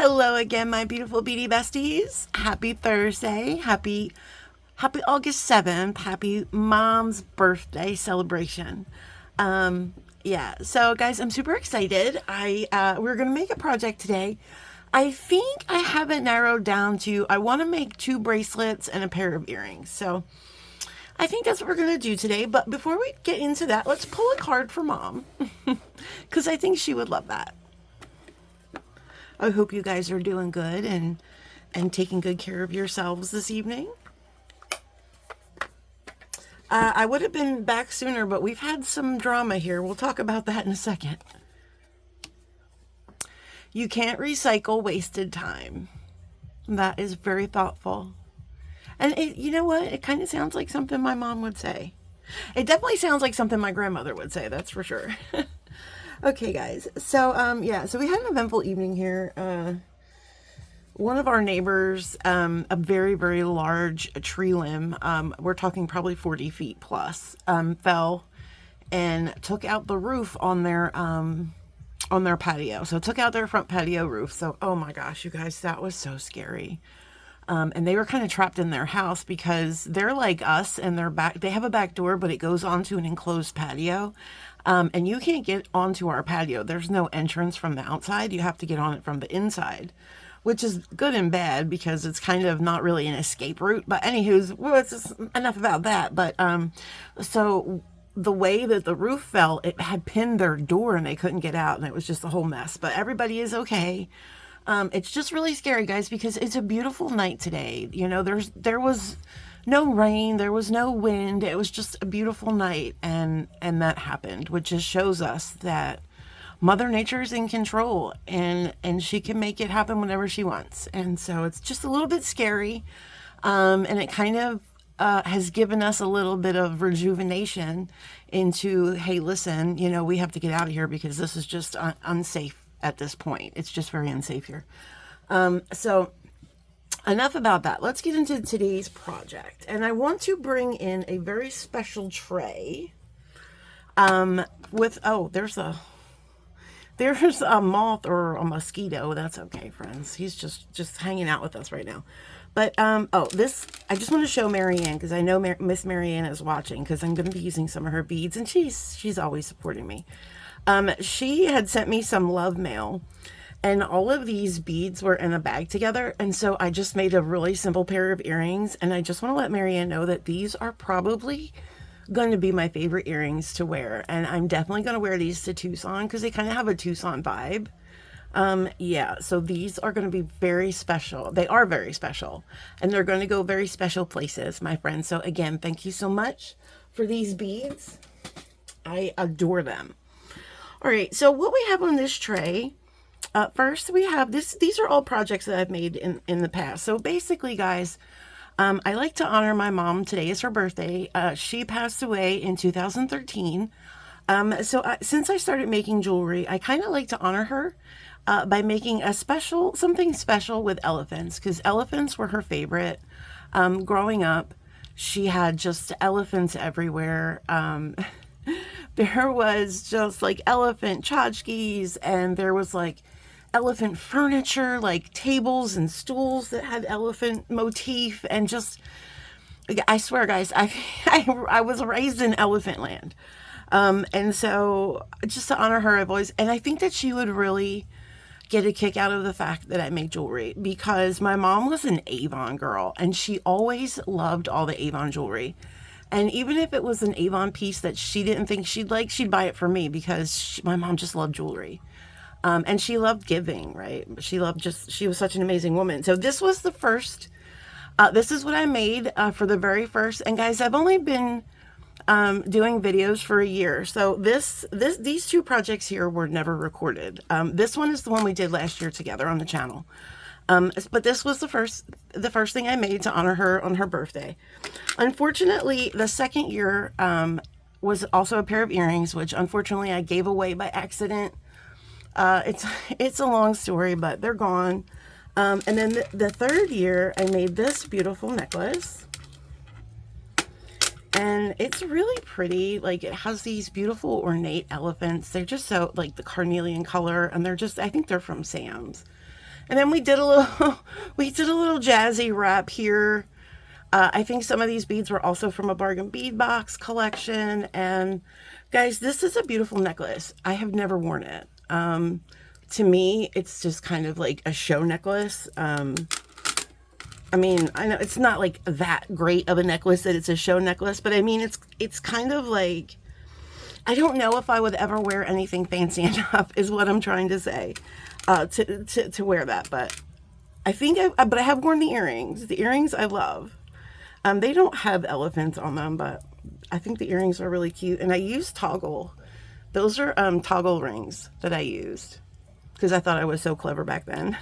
Hello again, my beautiful Beady Besties. Happy Thursday. Happy August 7th. Happy Mom's birthday celebration. Yeah, so guys, I'm super excited. We're gonna make a project today. I think I have it narrowed down to I want to make 2 bracelets and a pair of earrings. So I think that's what we're gonna do today. But before we get into that, let's pull a card for Mom because I think she would love that. I hope you guys are doing good and taking good care of yourselves this evening. I would have been back sooner, but we've had some drama here. We'll talk about that in a second. You can't recycle wasted time. That is very thoughtful. And you know what? It kind of sounds like something my mom would say. It definitely sounds like something my grandmother would say, that's for sure. Okay, guys. So, so we had an eventful evening here. One of our neighbors, a very, very large tree limb, we're talking probably 40 feet plus, fell and took out the roof on their patio. So it took out their front patio roof. So, oh my gosh, you guys, that was so scary. And they were kind of trapped in their house because they're like us and they have a back door, but it goes onto an enclosed patio. And you can't get onto our patio. There's no entrance from the outside. You have to get on it from the inside, which is good and bad because it's kind of not really an escape route. But anywho's, well, it's just enough about that. But, so the way that the roof fell, it had pinned their door and they couldn't get out and it was just a whole mess, but everybody is okay. It's just really scary, guys, because it's a beautiful night today. You know, there was no rain, there was no wind. It was just a beautiful night, and that happened, which just shows us that Mother Nature is in control, and she can make it happen whenever she wants. And so it's just a little bit scary, and it kind of has given us a little bit of rejuvenation into, hey, listen, you know, we have to get out of here because this is just unsafe. At this point, it's just very unsafe here. So enough about that. Let's get into today's project. And I want to bring in a very special tray with, oh, there's a moth or a mosquito. That's okay, friends. He's just hanging out with us right now. But, I just want to show Marianne because I know Miss Marianne is watching because I'm going to be using some of her beads and she's always supporting me. She had sent me some love mail and all of these beads were in a bag together. And so I just made a really simple pair of earrings. And I just want to let Marianne know that these are probably going to be my favorite earrings to wear. And I'm definitely going to wear these to Tucson because they kind of have a Tucson vibe. Yeah, so these are going to be very special. They are very special and they're going to go very special places, my friends. So again, thank you so much for these beads. I adore them. All right, so what we have on this tray, first we have this. These are all projects that I've made in the past. So basically, guys, I like to honor my mom. Today is her birthday. She passed away in 2013. Since I started making jewelry, I kind of like to honor her by making something special with elephants, because elephants were her favorite. Growing up, she had just elephants everywhere. There was just like elephant tchotchkes, and there was like elephant furniture, like tables and stools that had elephant motif, and just, I swear, guys, I was raised in elephant land. And so just to honor her, and I think that she would really get a kick out of the fact that I make jewelry, because my mom was an Avon girl and she always loved all the Avon jewelry. And even if it was an Avon piece that she didn't think she'd like, she'd buy it for me because my mom just loved jewelry. And she loved giving, right? She was such an amazing woman. So this was the first, this is what I made for the very first. And guys, I've only been doing videos for a year. So these 2 projects here were never recorded. This one is the one we did last year together on the channel. But this was the first thing I made to honor her on her birthday. Unfortunately, the second year was also a pair of earrings, which unfortunately I gave away by accident. It's a long story, but they're gone. And then the third year, I made this beautiful necklace. And it's really pretty. Like, it has these beautiful ornate elephants. They're just so, like, the carnelian color, and they're just, I think they're from Sam's. And then we did a little, we did a little jazzy wrap here. I think some of these beads were also from a bargain bead box collection. And guys, this is a beautiful necklace. I have never worn it. To me, it's just kind of like a show necklace. I mean, I know it's not like that great of a necklace that it's a show necklace, but I mean, it's kind of like, I don't know if I would ever wear anything fancy enough is what I'm trying to say, to wear that. But I think, but I have worn the earrings. The earrings I love. They don't have elephants on them, but I think the earrings are really cute. And I used toggle. Those are toggle rings that I used because I thought I was so clever back then.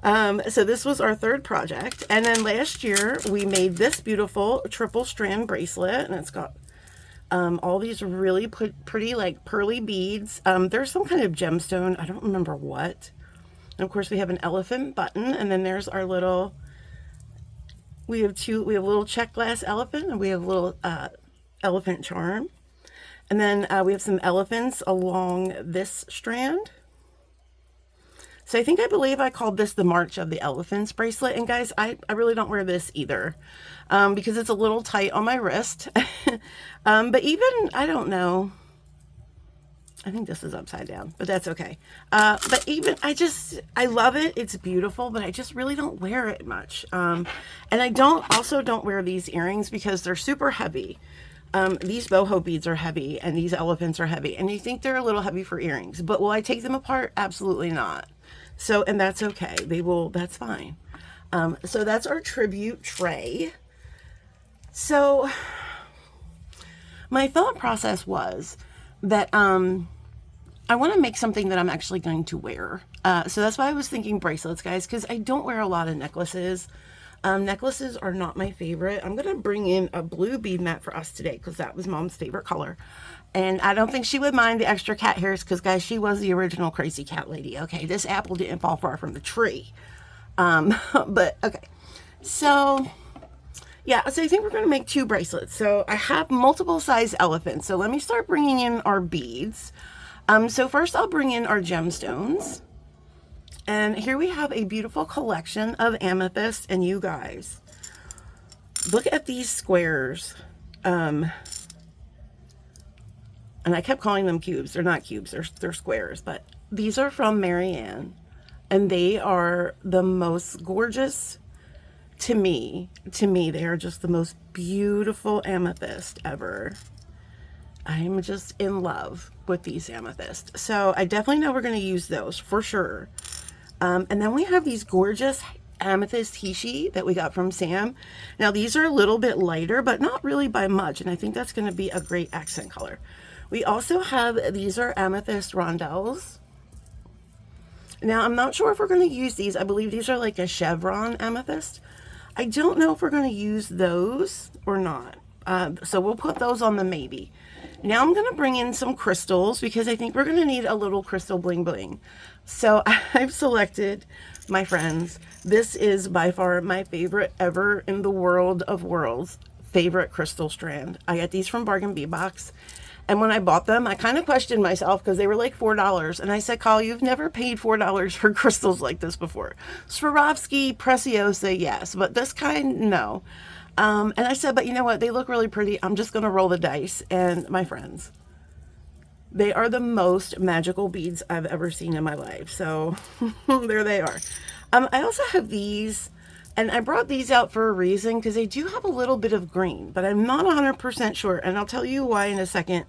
So this was our third project. And then last year we made this beautiful triple strand bracelet, and it's got all these really pretty like pearly beads. There's some kind of gemstone. I don't remember what. And of course we have an elephant button, and then there's our little, we have a little check glass elephant, and we have a little elephant charm. And then we have some elephants along this strand. So I believe I called this the March of the Elephants bracelet. And guys, I really don't wear this either because it's a little tight on my wrist. But even, I don't know. I think this is upside down, but that's okay. But even, I love it. It's beautiful, but I just really don't wear it much. And I also don't wear these earrings because they're super heavy. These boho beads are heavy and these elephants are heavy. And you think they're a little heavy for earrings, but will I take them apart? Absolutely not. So, and that's okay. That's fine. So that's our tribute tray. So my thought process was that, I want to make something that I'm actually going to wear. So that's why I was thinking bracelets, guys, because I don't wear a lot of necklaces. Necklaces are not my favorite. I'm going to bring in a blue bead mat for us today because that was Mom's favorite color. And I don't think she would mind the extra cat hairs because, guys, she was the original crazy cat lady. Okay, this apple didn't fall far from the tree. But, okay. So, yeah, so I think we're going to make 2 bracelets. So I have multiple size elephants. So let me start bringing in our beads. So first I'll bring in our gemstones. And here we have a beautiful collection of amethyst. And you guys, look at these squares. And I kept calling them cubes. They're not cubes, they're squares. But these are from Marianne. And they are the most gorgeous to me. To me, they are just the most beautiful amethyst ever. I'm just in love with these amethysts. So I definitely know we're going to use those for sure. And then we have these gorgeous amethyst hishi that we got from Sam. Now these are a little bit lighter, but not really by much. And I think that's going to be a great accent color. We also have, these are amethyst rondelles. Now I'm not sure if we're going to use these. I believe these are like a chevron amethyst. I don't know if we're going to use those or not. So we'll put those on the maybe. Now I'm going to bring in some crystals because I think we're going to need a little crystal bling bling. So I've selected, my friends, this is by far my favorite ever in the world of worlds, favorite crystal strand. I got these from Bargain Bee Box. And when I bought them, I kind of questioned myself because they were like $4. And I said, Carl, you've never paid $4 for crystals like this before. Swarovski, Preciosa, yes, but this kind, no. And I said, but you know what? They look really pretty. I'm just going to roll the dice. And my friends, they are the most magical beads I've ever seen in my life. So there they are. I also have these, and I brought these out for a reason because they do have a little bit of green, but I'm not 100% sure. And I'll tell you why in a second.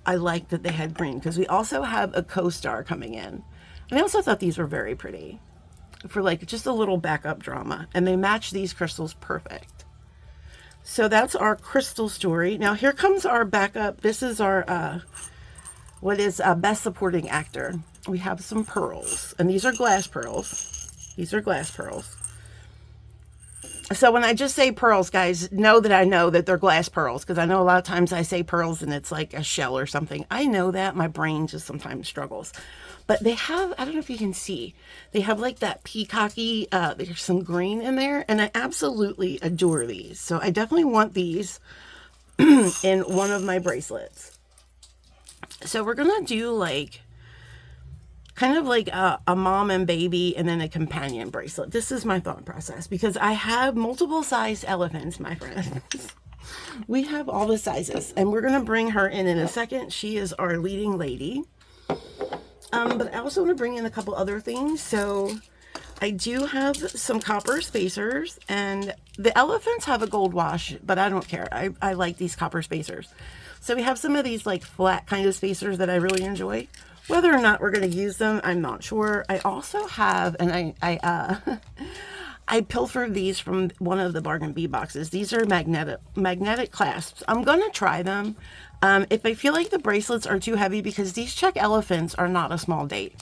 I like that they had green because we also have a co-star coming in. And I also thought these were very pretty for like just a little backup drama. And they match these crystals perfect. So that's our crystal story. Now here comes our backup. This is our, best supporting actor. We have some pearls, and these are glass pearls. These are glass pearls. So when I just say pearls, guys, know that they're glass pearls, because I know a lot of times I say pearls and it's like a shell or something. I know that. My brain just sometimes struggles. But they have, I don't know if you can see, they have like that peacocky, there's some green in there, and I absolutely adore these. So I definitely want these in one of my bracelets. So we're going to do like kind of like a mom and baby and then a companion bracelet. This is my thought process because I have multiple sized elephants, my friends. We have all the sizes, and we're going to bring her in a second. She is our leading lady. But I also want to bring in a couple other things. So I do have some copper spacers, and the elephants have a gold wash, but I don't care. I like these copper spacers. So we have some of these like flat kind of spacers that I really enjoy. Whether or not we're going to use them, I'm not sure. I also have, and I pilfered these from one of the Bargain Bee boxes. These are magnetic clasps. I'm going to try them. If I feel like the bracelets are too heavy, because these Czech elephants are not a small date.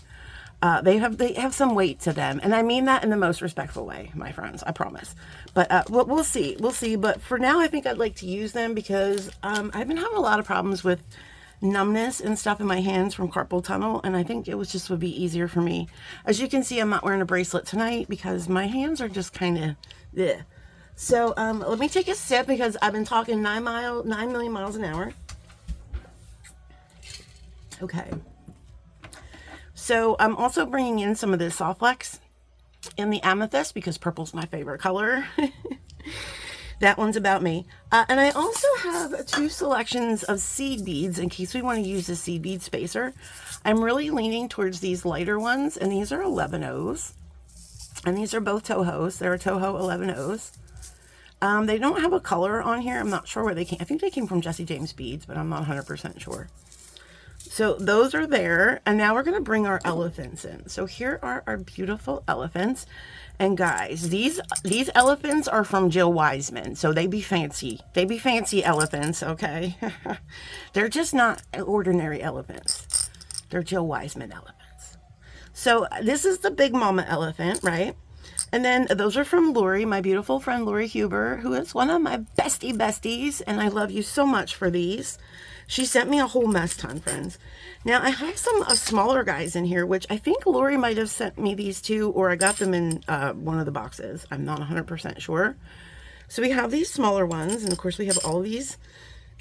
They have some weight to them, and I mean that in the most respectful way, my friends. I promise. But we'll see. We'll see. But for now, I think I'd like to use them because I've been having a lot of problems with numbness and stuff in my hands from carpal tunnel, and I think it would be easier for me. As you can see, I'm not wearing a bracelet tonight because my hands are just kind of bleh. So let me take a sip because I've been talking 9 million miles an hour. Okay. So I'm also bringing in some of this soft flex in the amethyst because purple's my favorite color. That one's about me. And I also have 2 selections of seed beads in case we want to use a seed bead spacer. I'm really leaning towards these lighter ones, and these are 11Os. And these are both Tohos. They're a Toho 11Os. They don't have a color on here. I'm not sure where they came. I think they came from Jesse James Beads, but I'm not 100% sure. So those are there. And now we're going to bring our elephants in. So here are our beautiful elephants. And guys, these elephants are from Jill Wiseman, so they be fancy. They be fancy elephants, okay? They're just not ordinary elephants. They're Jill Wiseman elephants. So this is the big mama elephant, right? And then those are from Lori, my beautiful friend Lori Huber, who is one of my besties, and I love you so much for these. She sent me a whole mess ton, friends. Now, I have some smaller guys in here, which I think Lori might have sent me these too, or I got them in one of the boxes. I'm not 100% sure. So we have these smaller ones, and of course we have all these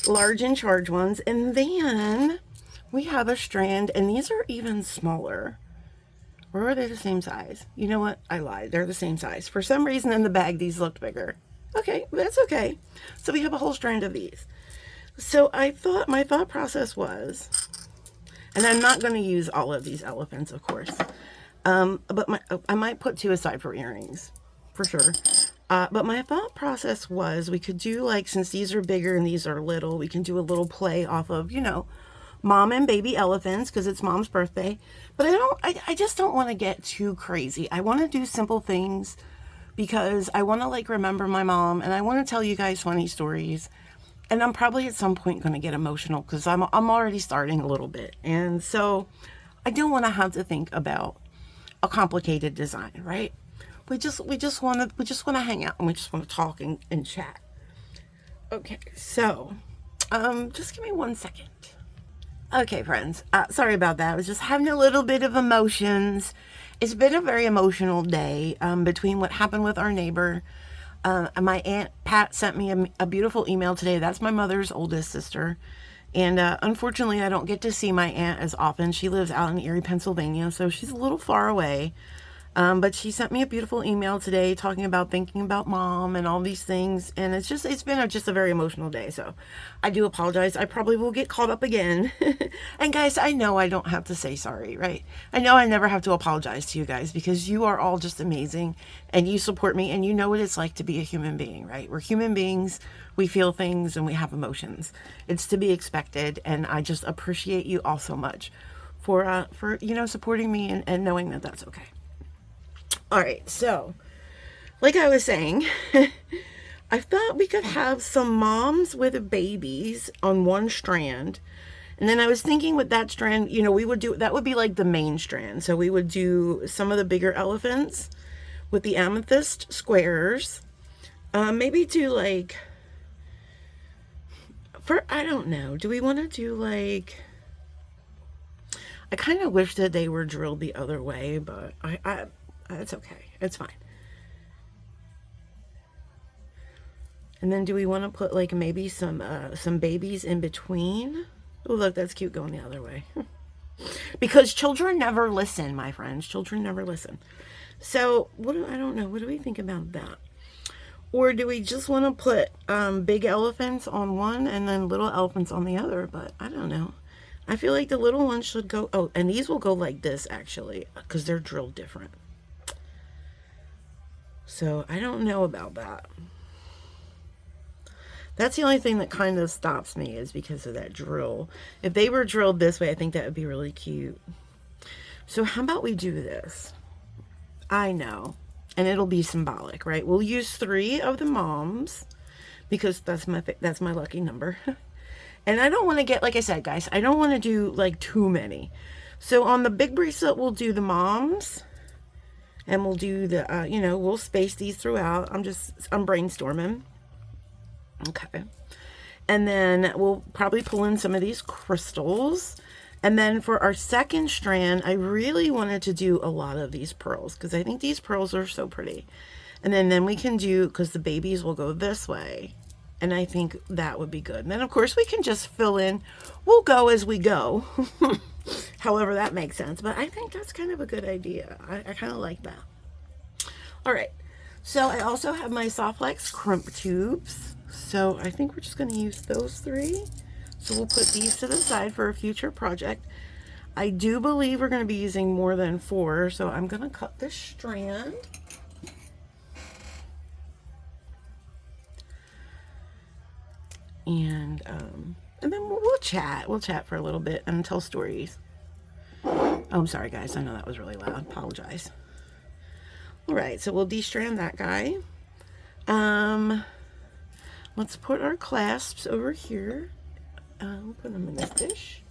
large in charge ones. And then we have a strand, and these are even smaller. Or are they the same size? You know what? I lied. They're the same size. For some reason in the bag, these looked bigger. Okay, that's okay. So we have a whole strand of these. So my thought process was, and I'm not going to use all of these elephants, of course, but I might put 2 aside for earrings, for sure. But my thought process was we could do, like, since these are bigger and these are little, we can do a little play off of, you know, mom and baby elephants because it's mom's birthday. But I just don't want to get too crazy. I want to do simple things because I want to, like, remember my mom, and I want to tell you guys funny stories. And I'm probably at some point going to get emotional because I'm already starting a little bit. And so I don't want to have to think about a complicated design, right? We just want to hang out, and we just want to talk and chat. Okay, so just give me 1 second. Okay, friends, sorry about that. I was just having a little bit of emotions. It's been a very emotional day between what happened with our neighbor. My Aunt Pat sent me a beautiful email today. That's my mother's oldest sister. And unfortunately, I don't get to see my aunt as often. She lives out in Erie, Pennsylvania, so she's a little far away. But she sent me a beautiful email today talking about thinking about mom and all these things. And it's been just a very emotional day. So I do apologize. I probably will get caught up again. And guys, I know I don't have to say sorry, right? I know I never have to apologize to you guys because you are all just amazing and you support me and you know what it's like to be a human being, right? We're human beings. We feel things and we have emotions. It's to be expected. And I just appreciate you all so much for supporting me and knowing that that's okay. All right, so like I was saying, I thought we could have some moms with babies on one strand. And then I was thinking with that strand, that would be like the main strand. So we would do some of the bigger elephants with the amethyst squares. Maybe do like, I don't know, do we want to do like, I kind of wish that they were drilled the other way, but it's okay. It's fine. And then do we want to put like maybe some babies in between? Oh, look, that's cute going the other way. Because children never listen, my friends. Children never listen. So, I don't know. What do we think about that? Or do we just want to put big elephants on one and then little elephants on the other? But I don't know. I feel like the little ones should go... Oh, and these will go like this, actually, because they're drilled different. So, I don't know about that. That's the only thing that kind of stops me, is because of that drill. If they were drilled this way, I think that would be really cute. So how about we do this? I know. And it'll be symbolic, right? We'll use 3 of the moms, because that's my lucky number. And I don't want to get, like I said, guys, I don't want to do like too many. So on the big bracelet, we'll do the moms. And we'll do the, we'll space these throughout. I'm brainstorming. Okay. And then we'll probably pull in some of these crystals. And then for our second strand, I really wanted to do a lot of these pearls, because I think these pearls are so pretty. And then we can do, because the babies will go this way. And I think that would be good. And then, of course, we can just fill in. We'll go as we go. However that makes sense. But I think that's kind of a good idea. I kind of like that. All right. So I also have my Softlex crimp tubes. So I think we're just going to use those 3. So we'll put these to the side for a future project. I do believe we're going to be using more than 4. So I'm going to cut this strand. And then we'll chat. We'll chat for a little bit and tell stories. Oh, I'm sorry, guys. I know that was really loud. Apologize. All right, so we'll de-strand that guy. Let's put our clasps over here. We'll put them in this dish.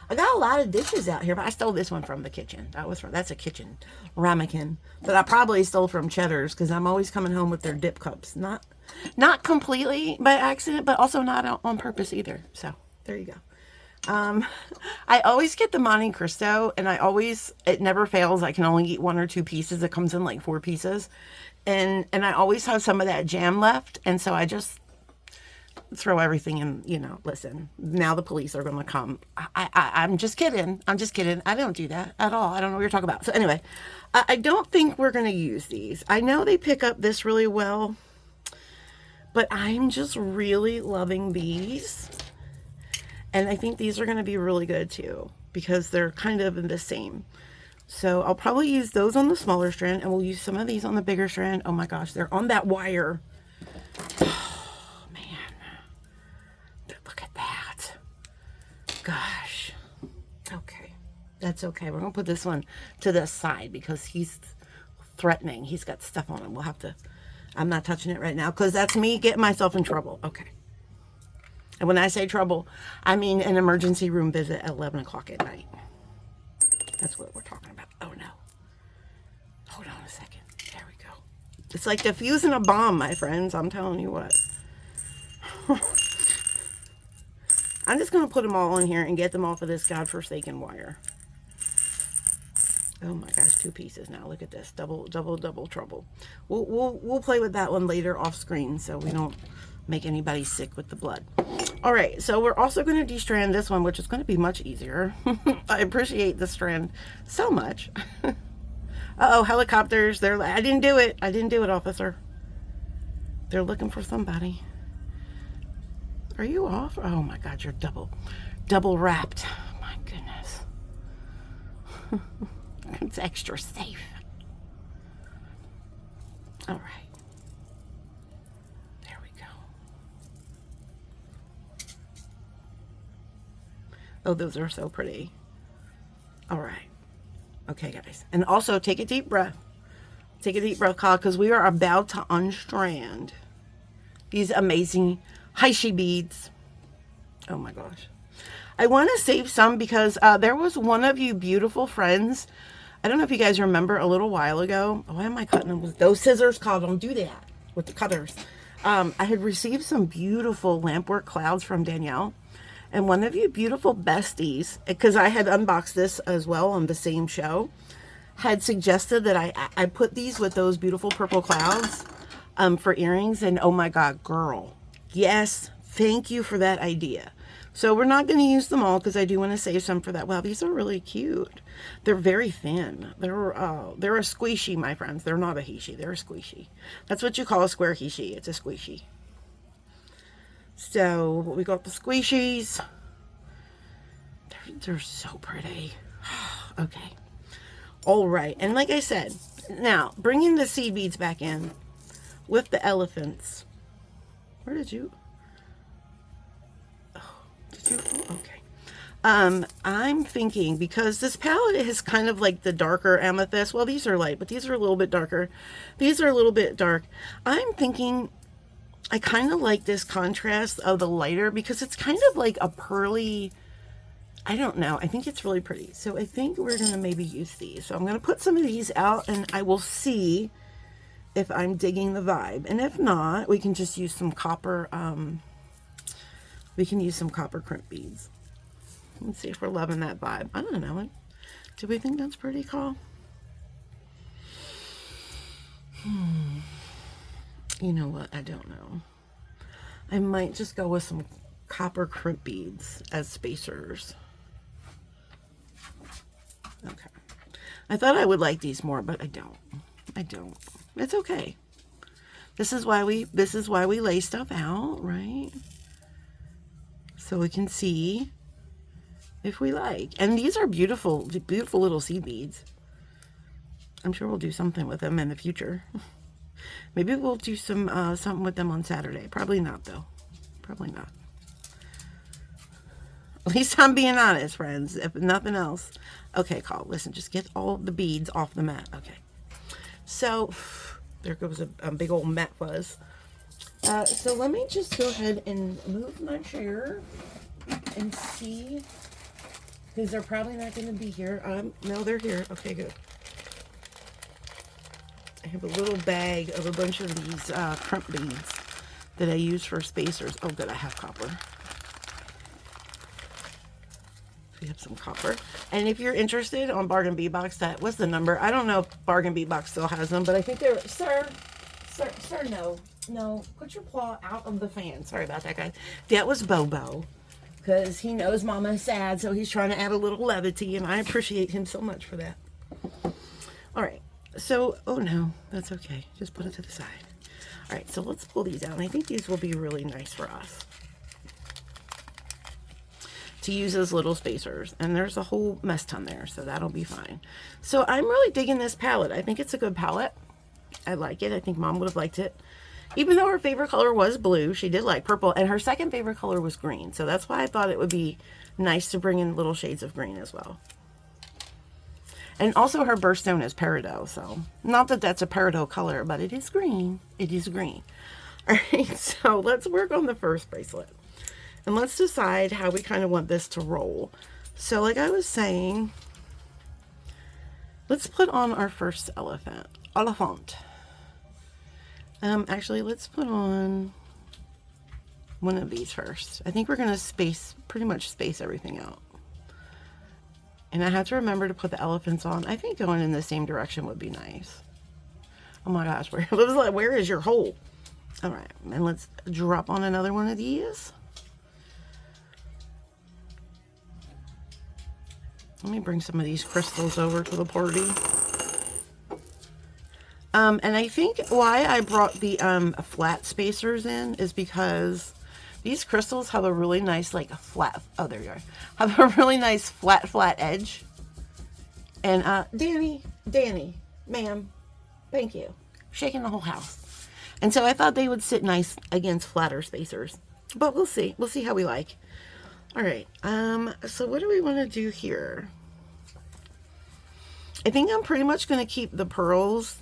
I got a lot of dishes out here, but I stole this one from the kitchen. That's a kitchen ramekin that I probably stole from Cheddar's, because I'm always coming home with their dip cups. Not completely by accident, but also not on purpose either. So there you go. I always get the Monte Cristo, and it never fails. I can only eat 1 or 2 pieces. It comes in like 4 pieces. And I always have some of that jam left. And so I just throw everything in, listen, now the police are going to come. I'm just kidding. I'm just kidding. I don't do that at all. I don't know what you're talking about. So anyway, I don't think we're going to use these. I know they pick up this really well, but I'm just really loving these. And I think these are going to be really good too, because they're kind of in the same. So I'll probably use those on the smaller strand, and we'll use some of these on the bigger strand. Oh my gosh, they're on that wire. Oh man. Look at that. Gosh. Okay. That's okay. We're going to put this one to the side because he's threatening. He's got stuff on him. I'm not touching it right now because that's me getting myself in trouble. Okay. And when I say trouble, I mean an emergency room visit at 11 o'clock at night. That's what we're talking about. Oh, no. Hold on a second. There we go. It's like defusing a bomb, my friends. I'm telling you what. I'm just going to put them all in here and get them off of this godforsaken wire. Oh my gosh, 2 pieces now. Look at this. Double trouble. We'll play with that one later off screen so we don't make anybody sick with the blood. All right, so we're also going to de-strand this one, which is going to be much easier. I appreciate this strand so much. Uh-oh, helicopters. I didn't do it. I didn't do it, officer. They're looking for somebody. Are you off? Oh my God, you're double wrapped. My goodness. It's extra safe. All right. There we go. Oh, those are so pretty. All right. Okay, guys. And also take a deep breath. Take a deep breath, Kyle, because we are about to unstrand these amazing Heishi beads. Oh my gosh. I want to save some because there was one of you beautiful friends. I don't know if you guys remember a little while ago. Why am I cutting them with those scissors? Kyle, don't do that with the cutters. I had received some beautiful lampwork clouds from Danielle. And one of you beautiful besties, because I had unboxed this as well on the same show, had suggested that I put these with those beautiful purple clouds for earrings. And oh my God, girl. Yes, thank you for that idea. So we're not going to use them all because I do want to save some for that. Wow, these are really cute. They're very thin. They're a squishy, my friends. They're not a hishi. They're a squishy. That's what you call a square hishi. It's a squishy. So we got the squishies. They're so pretty. Okay. All right. And like I said, now bringing the seed beads back in with the elephants. Where did you? Oh, did you? Oh, okay. I'm thinking because this palette is kind of like the darker amethyst. Well, these are light, but these are a little bit darker. These are a little bit dark. I'm thinking I kind of like this contrast of the lighter because it's kind of like a pearly, I don't know. I think it's really pretty. So I think we're going to maybe use these. So I'm going to put some of these out and I will see if I'm digging the vibe. And if not, we can just use some copper, we can use some copper crimp beads. Let's see if we're loving that vibe. I don't know. Do we think that's pretty cool? You know what? I don't know. I might just go with some copper crimp beads as spacers. Okay. I thought I would like these more, but I don't. I don't. It's okay. This is why we lay stuff out, right? So we can see if we like. And these are beautiful, beautiful little seed beads. I'm sure we'll do something with them in the future. Maybe we'll do some something with them on Saturday. Probably not, though. Probably not. At least I'm being honest, friends. If nothing else. Okay, Call. Listen, just get all the beads off the mat. Okay. So, there goes a big old mat fuzz. So let me just go ahead and move my chair and see. Because they're probably not going to be here. No, they're here. Okay, good. I have a little bag of a bunch of these crimp beads that I use for spacers. Oh, good, I have copper. We have some copper. And if you're interested on Bargain Bee Box, that was the number. I don't know if Bargain Bee Box still has them, but I think they're, sir, no, put your paw out of the fan. Sorry about that, guys. That was Bobo. Because he knows Mama's sad, so he's trying to add a little levity, and I appreciate him so much for that. All right, so, oh no, that's okay. Just put it to the side. All right, so let's pull these out, and I think these will be really nice for us to use as little spacers. And there's a whole mess ton there, so that'll be fine. So I'm really digging this palette. I think it's a good palette. I like it. I think Mom would have liked it. Even though her favorite color was blue, she did like purple, and her second favorite color was green. So that's why I thought it would be nice to bring in little shades of green as well. And also her birthstone is peridot, so not that that's a peridot color, but it is green. It is green. All right, so let's work on the first bracelet. And let's decide how we kind of want this to roll. So like I was saying, let's put on our first elephant. Actually, let's put on one of these first. I think we're going to pretty much space everything out. And I have to remember to put the elephants on. I think going in the same direction would be nice. Oh my gosh, where is your hole? All right, and let's drop on another one of these. Let me bring some of these crystals over to the party. And I think why I brought the flat spacers in is because these crystals have a really nice, like, flat, oh, there you are, have a really nice flat edge. And, Danny, ma'am, thank you. Shaking the whole house. And so I thought they would sit nice against flatter spacers. But we'll see. We'll see how we like. All right. So what do we want to do here? I think I'm pretty much going to keep the pearls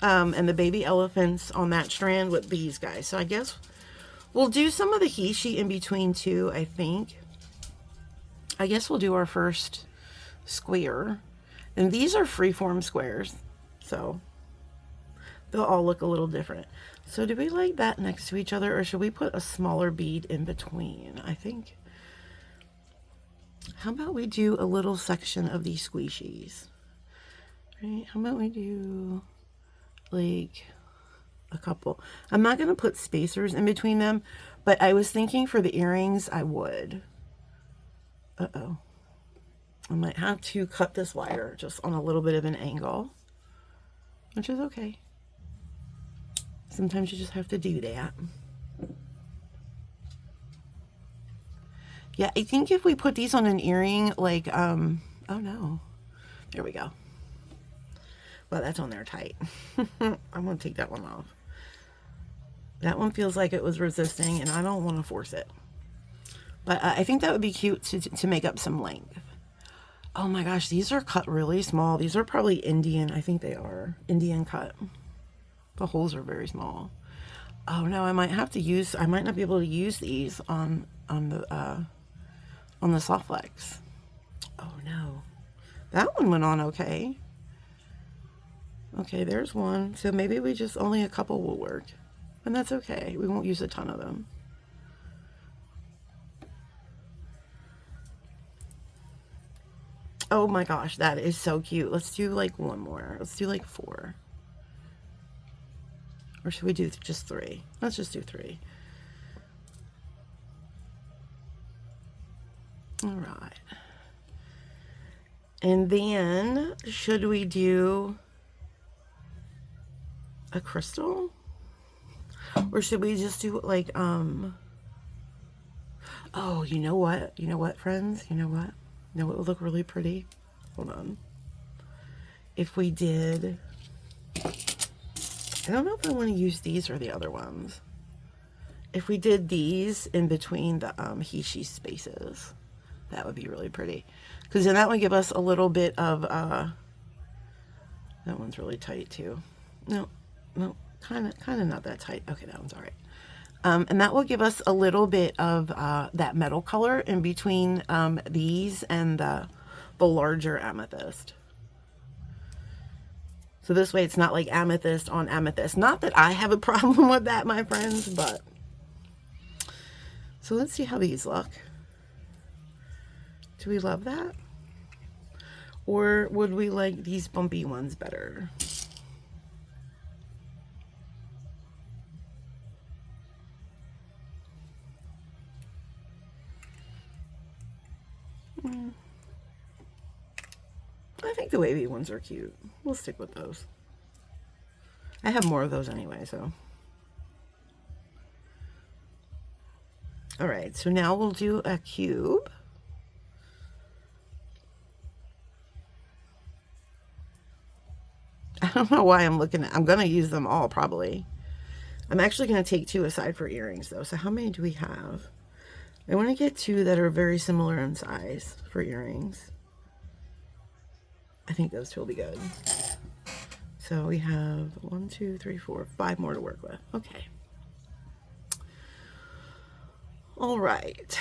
and the baby elephants on that strand with these guys. So I guess we'll do some of the hishi in between too, I think. I guess we'll do our first square. And these are freeform squares, so they'll all look a little different. So do we like that next to each other, or should we put a smaller bead in between? I think, how about we do a little section of these squishies? Right, how about we do like a couple. I'm not going to put spacers in between them, but I was thinking for the earrings I would. Uh-oh. I might have to cut this wire just on a little bit of an angle, which is okay. Sometimes you just have to do that. Yeah, I think if we put these on an earring, like, oh no. There we go. Well, that's on there tight. I'm going to take that one off. That one feels like it was resisting, and I don't want to force it. But I think that would be cute to make up some length. Oh my gosh, these are cut really small. These are probably Indian. I think they are Indian cut. The holes are very small. Oh no, I might have to use, I might not be able to use these on the soft flex. Oh no. That one went on okay. Okay, there's one. So maybe we just, only a couple will work. And that's okay. We won't use a ton of them. Oh my gosh, that is so cute. Let's do like one more. Let's do like 4. Or should we do just 3? Let's just do 3. All right. And then, should we do a crystal? Or should we just do like, oh, you know what? You know what, friends? You know what? You know what would look really pretty? Hold on. If we did, I don't know if I want to use these or the other ones. If we did these in between the he, she spaces, that would be really pretty. Because then that would give us a little bit of, that one's really tight too. No, kind of not that tight. Okay, that one's all right. And that will give us a little bit of that metal color in between these and the larger amethyst. So this way it's not like amethyst on amethyst. Not that I have a problem with that, my friends, but. So let's see how these look. Do we love that? Or would we like these bumpy ones better? I think the wavy ones are cute. We'll stick with those. I have more of those anyway, so. All right, so now we'll do a cube. I don't know why I'm looking at, I'm going to use them all probably. I'm actually going to take 2 aside for earrings though. So how many do we have? I want to get 2 that are very similar in size for earrings. I think those 2 will be good. So we have 1, 2, 3, 4, 5 more to work with. Okay. All right.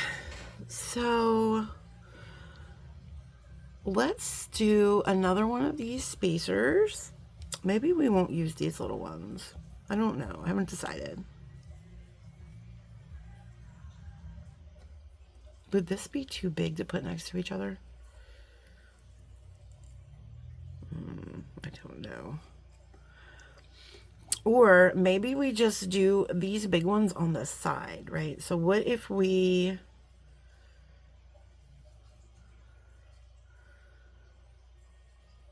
So let's do another one of these spacers. Maybe we won't use these little ones. I don't know. I haven't decided. Would this be too big to put next to each other? I don't know. Or maybe we just do these big ones on the side, right? So what if we...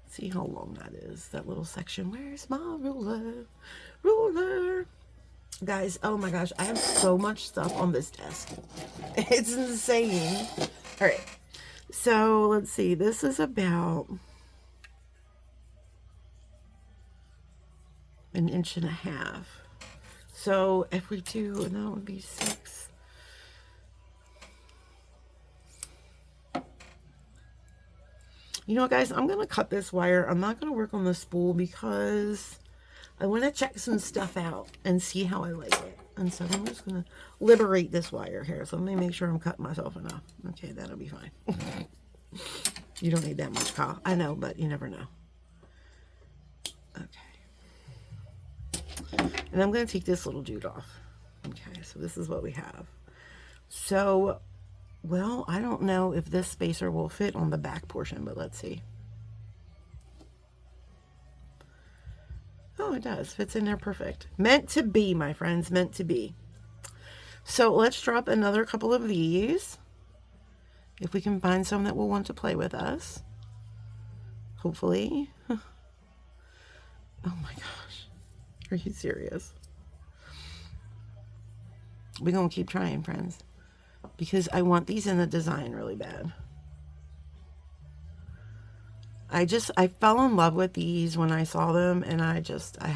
See how long that is, that little section. Where's my ruler? Ruler. Guys, oh my gosh, I have so much stuff on this desk. It's insane. All right. So let's see. This is about 1.5 inches. So if we do, and that would be 6. You know, guys, I'm going to cut this wire. I'm not going to work on the spool because I want to check some stuff out and see how I like it. And so I'm just going to liberate this wire here. So let me make sure I'm cutting myself enough. Okay, that'll be fine. You don't need that much, Kyle. I know, but you never know. Okay. And I'm going to take this little dude off. Okay, so this is what we have. So... well, I don't know if this spacer will fit on the back portion, but let's see. Oh, it does. Fits in there perfect. Meant to be, my friends. Meant to be. So let's drop another couple of these. If we can find some that will want to play with us. Hopefully. Oh my gosh. Are you serious? We're going to keep trying, friends. Because I want these in the design really bad. I fell in love with these when I saw them, and I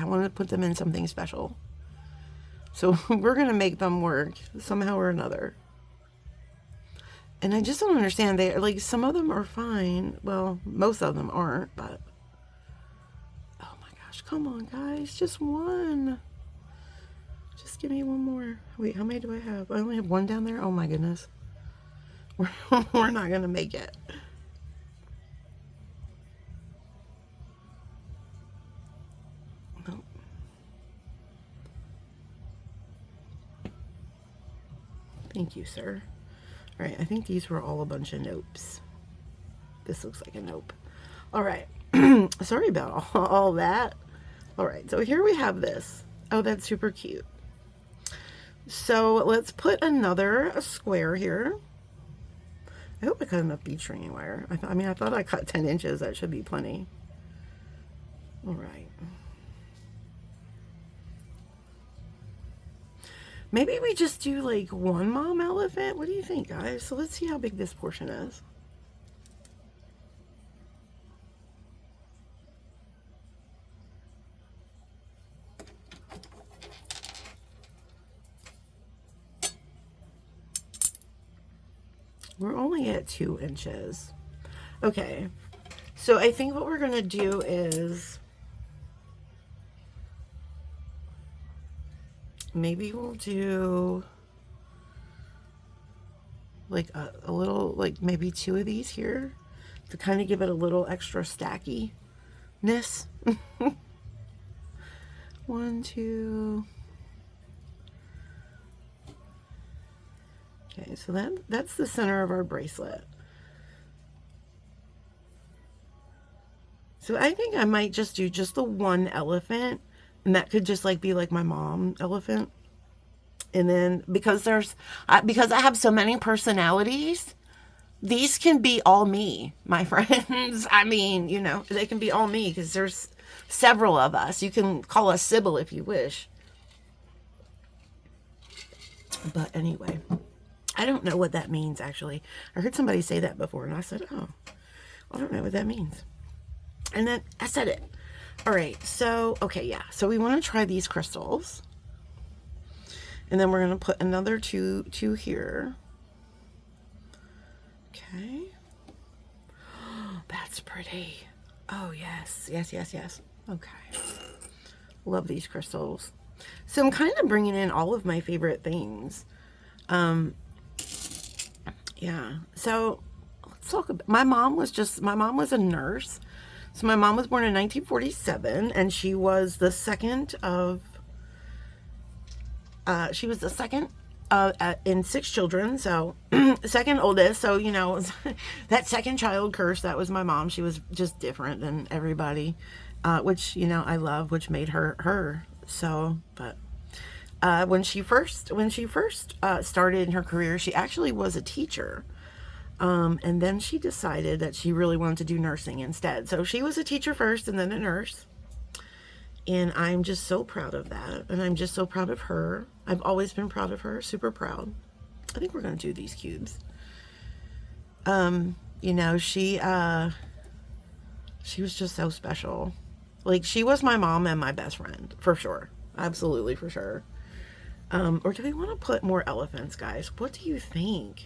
wanted to put them in something special. So we're going to make them work somehow or another. And I just don't understand. They like, some of them are fine. Well, most of them aren't, but oh my gosh, come on guys, just one. Just give me one more. Wait, how many do I have? I only have one down there. Oh my goodness. We're not going to make it. Nope. Thank you, sir. All right, I think these were all a bunch of nopes. This looks like a nope. All right. Sorry about all that. All right, so here we have this. Oh, that's super cute. So let's put another square here. I hope I cut enough bead stringing wire. I thought I cut 10 inches. That should be plenty. All right. Maybe we just do like one mom elephant. What do you think, guys? So let's see how big this portion is. We're only at 2 inches. Okay. So I think what we're going to do is maybe we'll do like a little, like maybe 2 of these here to kind of give it a little extra stackiness. 1, 2. Okay, so that's the center of our bracelet. So I think I might just do just the one elephant, and that could just like be like my mom elephant. And then because because I have so many personalities, these can be all me, my friends. I mean, you know, they can be all me because there's several of us. You can call us Sybil if you wish. But anyway, I don't know what that means, actually. I heard somebody say that before, and I said, oh, I don't know what that means. And then I said it. All right, so, okay, yeah. So we want to try these crystals. And then we're going to put another two here. Okay. That's pretty. Oh, yes. Yes, yes, yes. Okay. Love these crystals. So I'm kind of bringing in all of my favorite things. Yeah. So let's talk about, my mom was a nurse. So my mom was born in 1947, and she was the second in 6 children, so second oldest. So, you know, that second child curse, that was my mom. She was just different than everybody, which, you know, I love, which made her her. So, but when she first started in her career, she actually was a teacher. And then she decided that she really wanted to do nursing instead. So she was a teacher first and then a nurse. And I'm just so proud of that. And I'm just so proud of her. I've always been proud of her. Super proud. I think we're going to do these cubes. You know, she was just so special. Like, she was my mom and my best friend, for sure. Absolutely, for sure. Or do we want to put more elephants, guys? What do you think?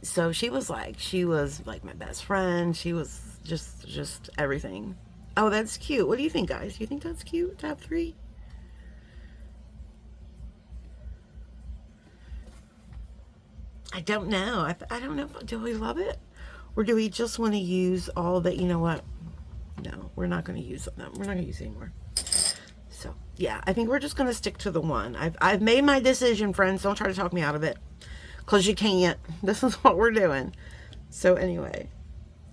So she was like my best friend. She was just everything. Oh, that's cute. What do you think, guys? Do you think that's cute to have 3? I don't know. I don't know. Do we love it? Or do we just want to use all that? You know what? No, we're not going to use them. We're not going to use anymore. So, yeah, I think we're just going to stick to the one. I've made my decision, friends. Don't try to talk me out of it. Because you can't. This is what we're doing. So, anyway.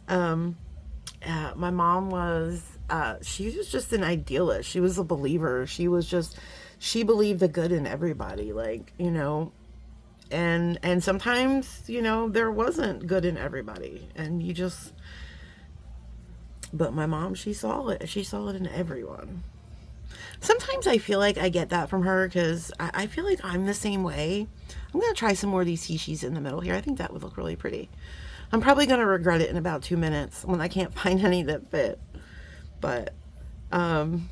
My mom was, she was just an idealist. She was a believer. She was just she believed the good in everybody, like, you know, and sometimes, you know, there wasn't good in everybody, and you just, but my mom, she saw it. She saw it in everyone. Sometimes I feel like I get that from her because I feel like I'm the same way. I'm going to try some more of these Hishis in the middle here. I think that would look really pretty. I'm probably going to regret it in about 2 minutes when I can't find any that fit. But um,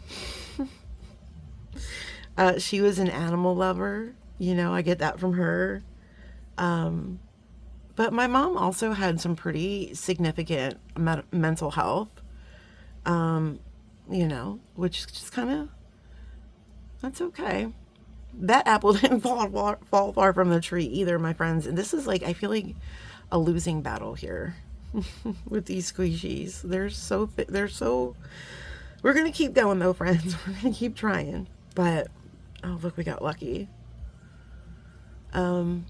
she was an animal lover. You know, I get that from her. Um, but my mom also had some pretty significant mental health, um, you know, which is just kind of, that's okay. That apple didn't fall far from the tree either, my friends. And this is like, I feel like a losing battle here with these squishies. We're going to keep going though, friends. We're going to keep trying. But, oh, look, we got lucky. Um,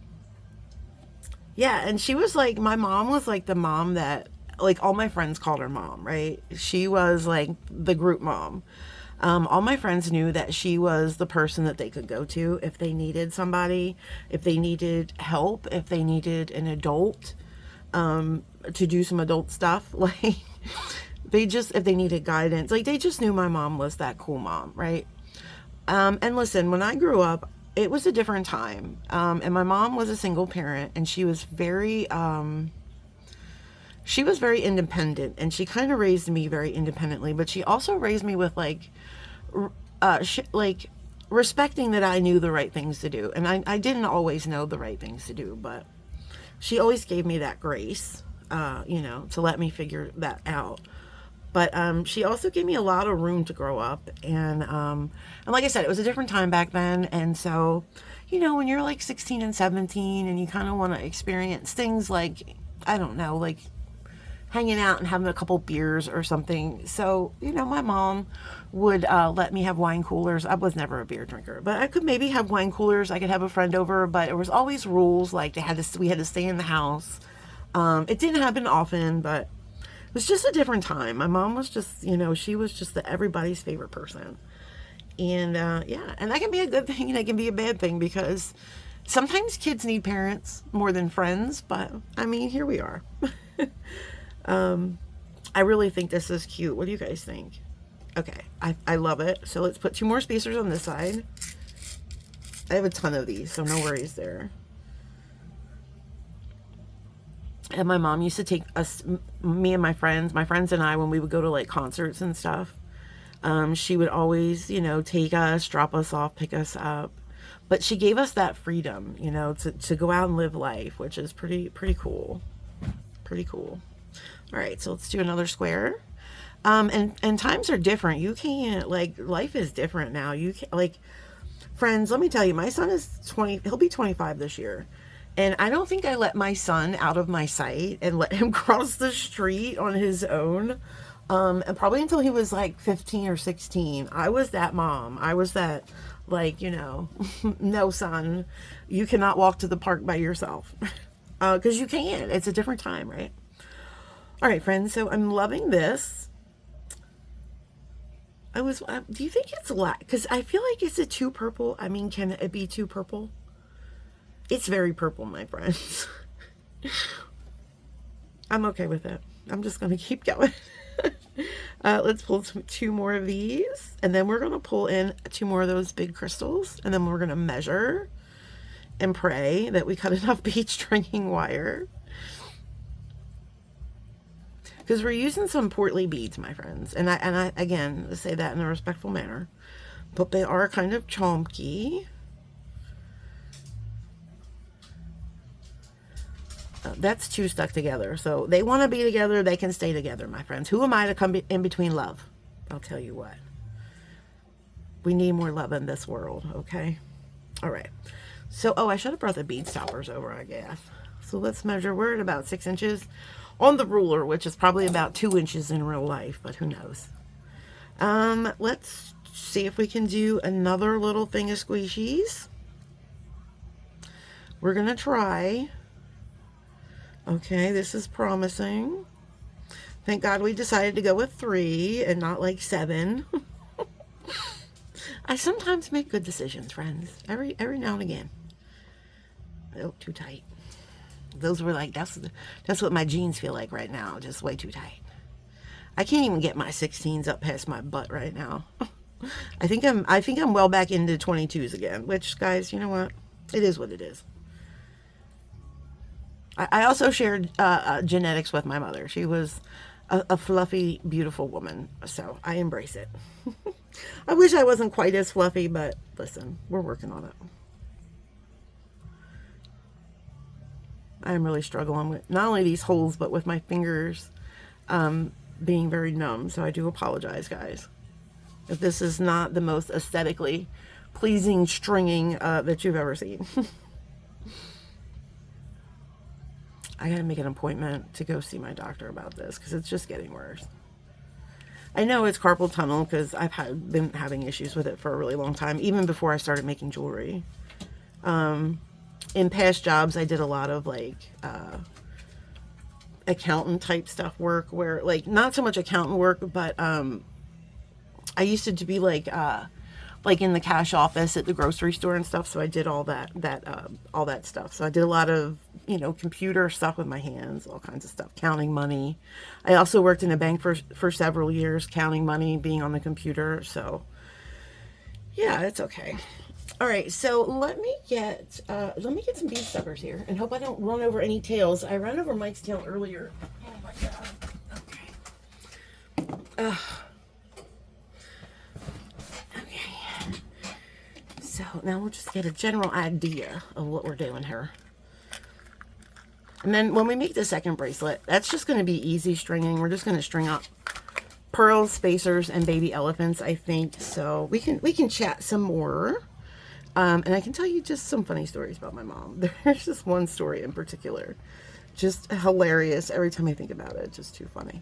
yeah, and she was like, my mom was like the mom that, like, all my friends called her mom, right? She was like the group mom. All my friends knew that she was the person that they could go to if they needed somebody, if they needed help, if they needed an adult to do some adult stuff. Like, if they needed guidance, like, they just knew my mom was that cool mom, right? And listen, when I grew up, it was a different time. And my mom was a single parent, and she was very independent, and she kind of raised me very independently, but she also raised me with like, like respecting that I knew the right things to do. And I didn't always know the right things to do, but she always gave me that grace, you know, to let me figure that out. But she also gave me a lot of room to grow up. And like I said, it was a different time back then. And so, you know, when you're like 16 and 17 and you kind of want to experience things like, I don't know, like hanging out and having a couple beers or something. So, you know, my mom would let me have wine coolers. I was never a beer drinker, but I could maybe have wine coolers. I could have a friend over, but there was always rules. Like we had to stay in the house. It didn't happen often, but it was just a different time. My mom was just, you know, she was just everybody's favorite person. And yeah, and that can be a good thing and it can be a bad thing because sometimes kids need parents more than friends, but I mean, here we are. I really think this is cute. What do you guys think? Okay, I love it. So let's put 2 more spacers on this side. I have a ton of these, so no worries there. And my mom used to take us, me and my friends and I, when we would go to like concerts and stuff. She would always, you know, take us, drop us off, pick us up. But she gave us that freedom, you know, to go out and live life, which is pretty cool. Pretty cool. All right, so let's do another square. And times are different. You can't, like, life is different now. You can't, like, friends, let me tell you, my son is 20, he'll be 25 this year. And I don't think I let my son out of my sight and let him cross the street on his own. And probably until he was like 15 or 16. I was that mom. I was that, like, you know, no, son, you cannot walk to the park by yourself. Because you can. It's a different time, right? All right, friends. So I'm loving this. Do you think it's black? Because I feel like, is it too purple? I mean, can it be too purple? It's very purple, my friends. I'm okay with it. I'm just going to keep going. Let's pull 2 more of these. And then we're going to pull in 2 more of those big crystals. And then we're going to measure and pray that we cut enough bead stringing wire. Because we're using some portly beads, my friends. And I again, say that in a respectful manner. But they are kind of chunky. That's 2 stuck together. So they want to be together. They can stay together, my friends. Who am I to come in between love? I'll tell you what. We need more love in this world, okay? All right. So, I should have brought the bead stoppers over, I guess. So let's measure. We're at about 6 inches on the ruler, which is probably about 2 inches in real life, but who knows? Let's see if we can do another little thing of squishies. We're going to try. Okay, this is promising. Thank God we decided to go with 3 and not like 7. I sometimes make good decisions, friends. Every now and again. Oh, too tight. Those were like, that's what my jeans feel like right now. Just way too tight. I can't even get my 16s up past my butt right now. I think I'm well back into 22s again, which, guys, you know what? It is what it is. I also shared genetics with my mother. She was a fluffy, beautiful woman, so I embrace it. I wish I wasn't quite as fluffy, but listen, we're working on it. I'm really struggling with not only these holes, but with my fingers being very numb, so I do apologize, guys. If this is not the most aesthetically pleasing stringing that you've ever seen. I gotta make an appointment to go see my doctor about this because it's just getting worse. I know it's carpal tunnel because I've been having issues with it for a really long time, even before I started making jewelry. In past jobs, I did a lot of like accountant type stuff work where, like, not so much accountant work, but I used to be like in the cash office at the grocery store and stuff. So I did all that stuff. So I did a lot of, computer stuff with my hands, all kinds of stuff, counting money. I also worked in a bank for several years, counting money, being on the computer. So yeah, it's okay. All right, so let me get some bead suckers here and hope I don't run over any tails. I ran over Mike's tail earlier. Oh my God. Okay. Okay. So now we'll just get a general idea of what we're doing here. And then when we make the second bracelet, that's just going to be easy stringing. We're just going to string up pearls, spacers, and baby elephants, I think. So we can chat some more. And I can tell you just some funny stories about my mom. There's just one story in particular. Just hilarious every time I think about it. Just too funny.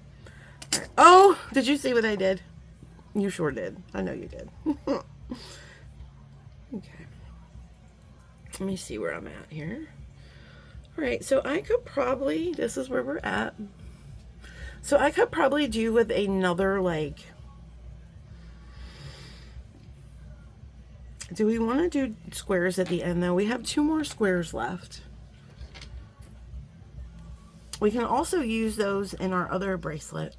All right. Oh, did you see what I did? You sure did. I know you did. Okay. Let me see where I'm at here. All right, so I could probably, this is where we're at. So I could probably do with another, like, do we want to do squares at the end, though? We have 2 more squares left. We can also use those in our other bracelet,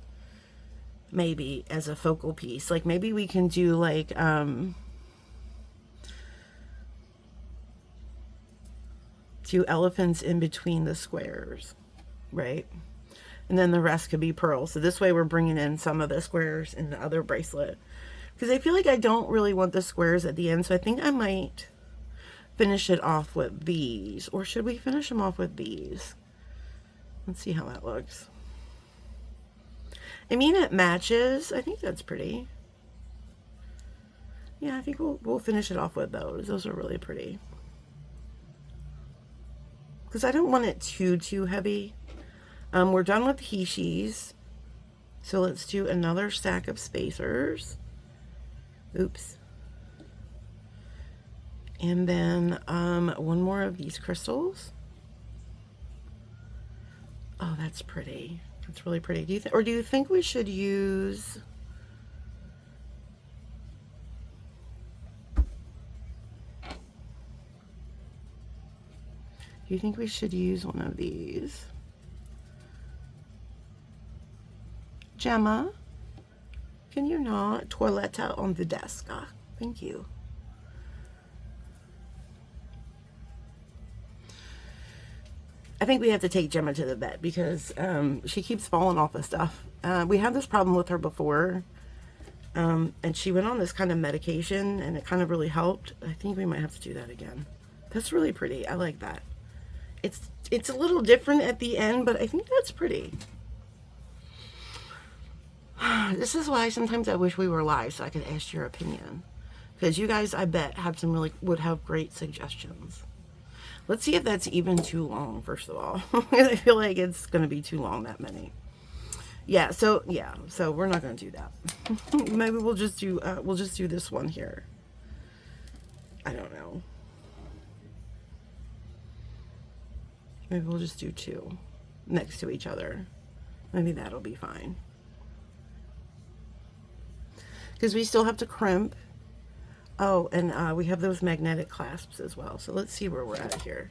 maybe, as a focal piece. Like, maybe we can do, like, 2 elephants in between the squares, right? And then the rest could be pearls. So this way we're bringing in some of the squares in the other bracelet. Because I feel like I don't really want the squares at the end, so I think I might finish it off with these. Or should we finish them off with these? Let's see how that looks. I mean, it matches. I think that's pretty. Yeah, I think we'll finish it off with those. Those are really pretty. Because I don't want it too heavy. We're done with he-she's. So let's do another stack of spacers. Oops. And then one more of these crystals. Oh, that's pretty. That's really pretty. Do you think we should use... Do you think we should use one of these? Gemma, can you not toiletta on the desk? Ah, thank you. I think we have to take Gemma to the vet because she keeps falling off of stuff. We had this problem with her before, and she went on this kind of medication, and it kind of really helped. I think we might have to do that again. That's really pretty. I like that. It's a little different at the end, but I think that's pretty. This is why sometimes I wish we were live so I could ask your opinion. Because you guys, I bet, would have great suggestions. Let's see if that's even too long, first of all. I feel like it's going to be too long, that many. Yeah, so we're not going to do that. Maybe we'll just do this one here. I don't know. Maybe we'll just do 2 next to each other. Maybe that'll be fine. Because we still have to crimp Oh, and we have those magnetic clasps as well. So let's see where we're at here.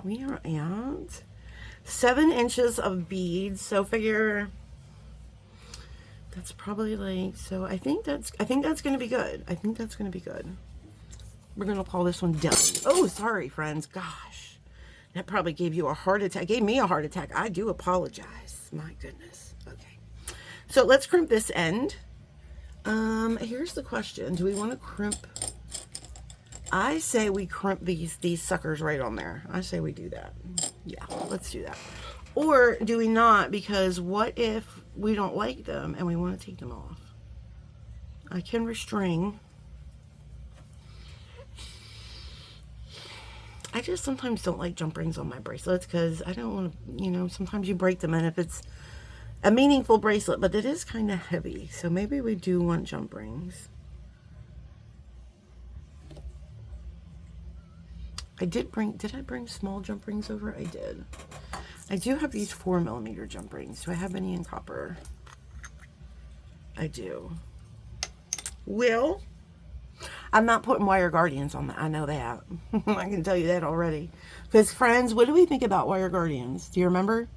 We are at 7 inches of beads. So figure that's probably like, so I think that's going to be good. I think that's going to be good. We're going to call this one done. Oh, sorry, friends. Gosh, that probably gave you a heart attack. Gave me a heart attack. I do apologize. My goodness. Okay. So let's crimp this end. Here's the question. Do we want to crimp? I say we crimp these suckers right on there. I say we do that. Yeah, let's do that. Or do we not? Because what if we don't like them and we want to take them off? I can restring. I just sometimes don't like jump rings on my bracelets because I don't want to, you know, sometimes you break them, and if it's a meaningful bracelet, but it is kind of heavy, so maybe we do want jump rings. Did I bring small jump rings over? I did. I do have these 4mm jump rings. Do I have any in copper? I do. Well, I'm not putting wire guardians on that. I know that. I can tell you that already. Because friends, what do we think about wire guardians? Do you remember?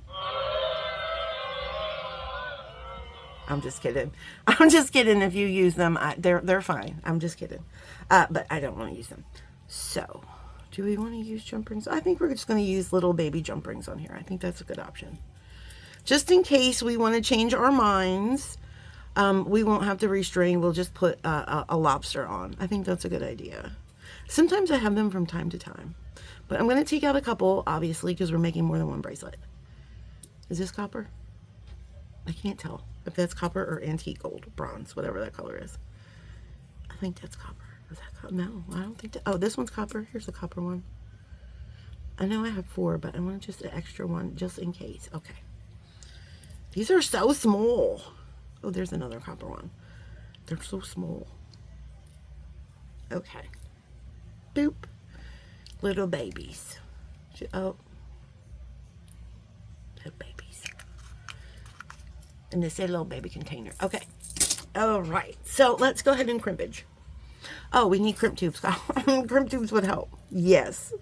I'm just kidding. I'm just kidding. If you use them, they're fine. I'm just kidding. But I don't want to use them. So, do we want to use jump rings? I think we're just going to use little baby jump rings on here. I think that's a good option. Just in case we want to change our minds, we won't have to restring. We'll just put a lobster on. I think that's a good idea. Sometimes I have them from time to time. But I'm going to take out a couple, obviously, because we're making more than one bracelet. Is this copper? I can't tell if that's copper or antique gold, bronze, whatever that color is. I think that's copper. Is that copper? No, I don't think that. Oh, this one's copper. Here's the copper one. I know I have 4, but I want just an extra one just in case. Okay. These are so small. Oh, there's another copper one. They're so small. Okay. Boop. Little babies. Oh. Little babies. And this is a little baby container. Okay. All right. So let's go ahead and crimpage. Oh, we need crimp tubes. Crimp tubes would help. Yes.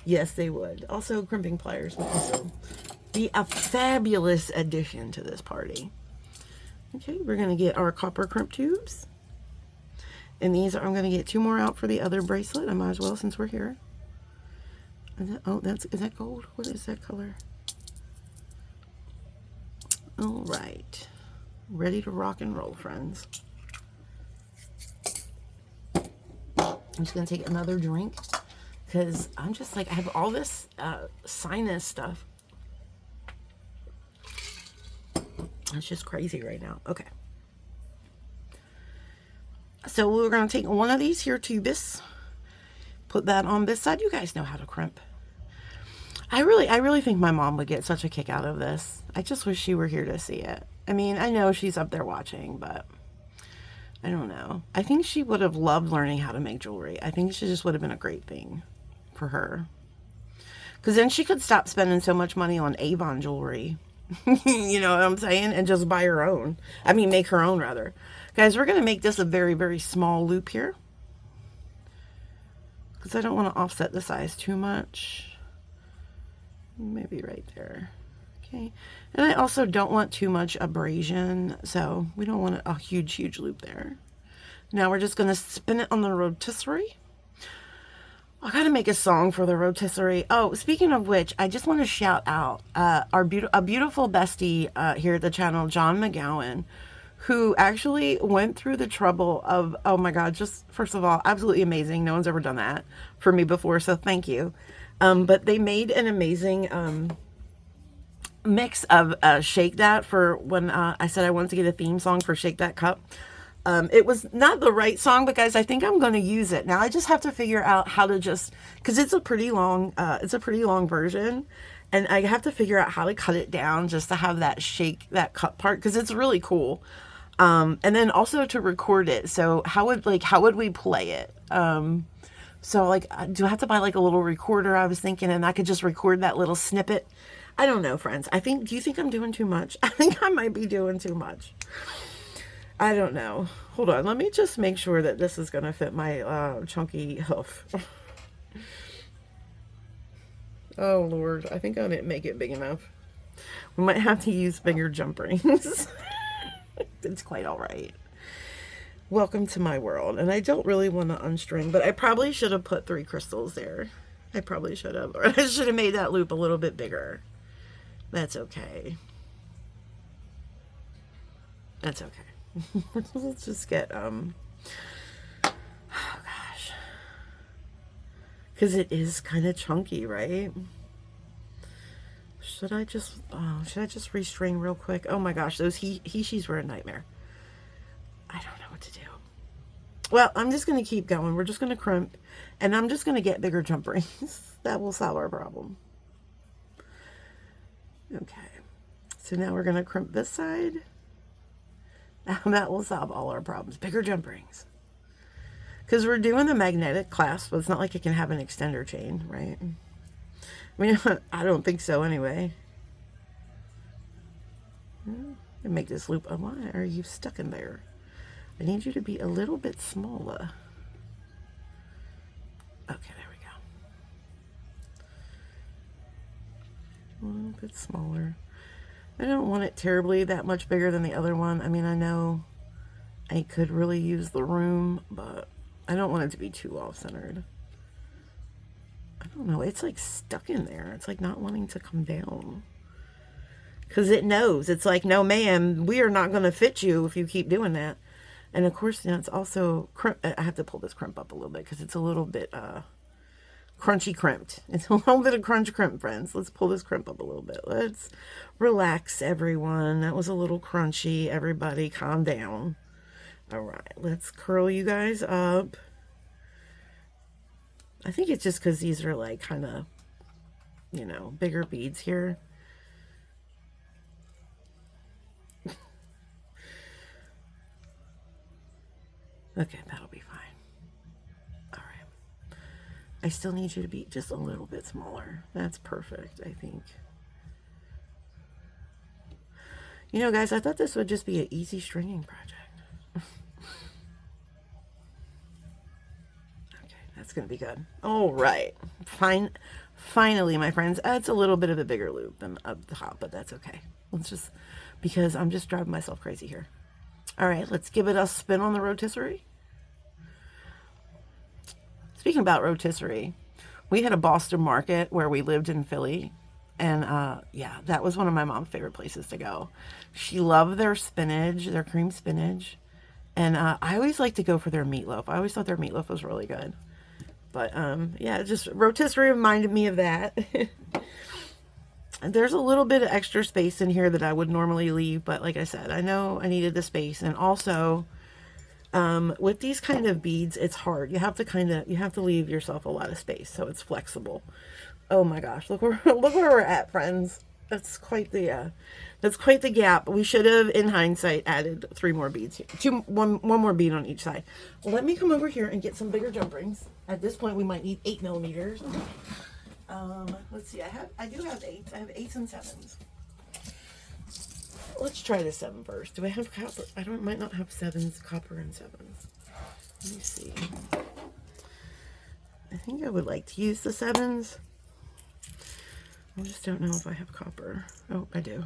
Yes, they would. Also, crimping pliers would also be a fabulous addition to this party. Okay, we're going to get our copper crimp tubes. And these, I'm going to get 2 more out for the other bracelet. I might as well since we're here. Is that gold? What is that color? All right. Ready to rock and roll, friends. I'm just going to take another drink because I'm just like, I have all this sinus stuff. It's just crazy right now. Okay. So we're going to take one of these here tubis, put that on this side. You guys know how to crimp. I really think my mom would get such a kick out of this. I just wish she were here to see it. I mean, I know she's up there watching, but I don't know. I think she would have loved learning how to make jewelry. I think she just would have been a great thing for her. Because then she could stop spending so much money on Avon jewelry. You know what I'm saying? And just buy her own. I mean, make her own, rather. Guys, we're going to make this a very, very small loop here. Because I don't want to offset the size too much. Maybe right there. Okay. And I also don't want too much abrasion. So we don't want a huge, huge loop there. Now we're just going to spin it on the rotisserie. I gotta make a song for the rotisserie. Oh, speaking of which, I just want to shout out a beautiful bestie here at the channel, John McGowan, who actually went through the trouble of, oh my God, just first of all, absolutely amazing. No one's ever done that for me before, so thank you. But they made an amazing mix of Shake That for when I said I wanted to get a theme song for Shake That Cup. It was not the right song, but guys, I think I'm going to use it. Now I just have to figure out how to just, cause it's a pretty long version, and I have to figure out how to cut it down just to have that Shake That Cup part. Cause it's really cool. And then also to record it. So how would we play it? So like, do I have to buy like a little recorder? I was thinking, and I could just record that little snippet. I don't know, friends. Do you think I'm doing too much? I think I might be doing too much. I don't know. Hold on. Let me just make sure that this is going to fit my chunky hoof. Oh, Lord. I think I didn't make it big enough. We might have to use bigger jump rings. It's quite all right. Welcome to my world. And I don't really want to unstring, but I probably should have put 3 crystals there. I probably should have. Or I should have made that loop a little bit bigger. That's okay. That's okay. Let's just get, oh gosh. Because it is kind of chunky, right? Should I just restring real quick? Oh my gosh, those she's were a nightmare. I don't know what to do. Well, I'm just going to keep going. We're just going to crimp, and I'm just going to get bigger jump rings. That will solve our problem. Okay. So now we're going to crimp this side. That will solve all our problems. Bigger jump rings. Because we're doing the magnetic clasp, but it's not like it can have an extender chain, right? I mean, I don't think so anyway. Make this loop. Oh, why are you stuck in there? I need you to be a little bit smaller. Okay, there we go. A little bit smaller. I don't want it terribly that much bigger than the other one. I mean, I know I could really use the room, but I don't want it to be too off-centered. I don't know. It's like stuck in there. It's like not wanting to come down. Because it knows. It's like, no, ma'am, we are not going to fit you if you keep doing that. And of course, you know, it's also, I have to pull this crimp up a little bit because it's a little bit crunchy crimped. It's a little bit of crunch crimp, friends. Let's pull this crimp up a little bit. Let's relax, everyone. That was a little crunchy. Everybody calm down. All right, let's curl you guys up. I think it's just because these are like kind of, you know, bigger beads here. Okay, that'll be fine. All right. I still need you to be just a little bit smaller. That's perfect, I think. You know, guys, I thought this would just be an easy stringing project. That's going to be good. All right. Finally, my friends. It's a little bit of a bigger loop than up the top, but that's okay. Let's just, because I'm just driving myself crazy here. All right, let's give it a spin on the rotisserie. Speaking about rotisserie, we had a Boston market where we lived in Philly. And yeah, that was one of my mom's favorite places to go. She loved their spinach, their cream spinach. And I always liked to go for their meatloaf. I always thought their meatloaf was really good. But, yeah, just rotisserie reminded me of that. There's a little bit of extra space in here that I would normally leave. But like I said, I know I needed the space. And also, with these kind of beads, it's hard. You have to leave yourself a lot of space so it's flexible. Oh my gosh, look where we're at, friends. That's quite the gap. We should have, in hindsight, added 3 more beads here. One more bead on each side. Let me come over here and get some bigger jump rings. At this point, we might need 8 millimeters. Let's see. I do have 8s. I have 8s and 7s. Let's try the 7 first. Do I have copper? Might not have 7s, copper and 7s. Let me see. I think I would like to use the 7s. I just don't know if I have copper. Oh, I do.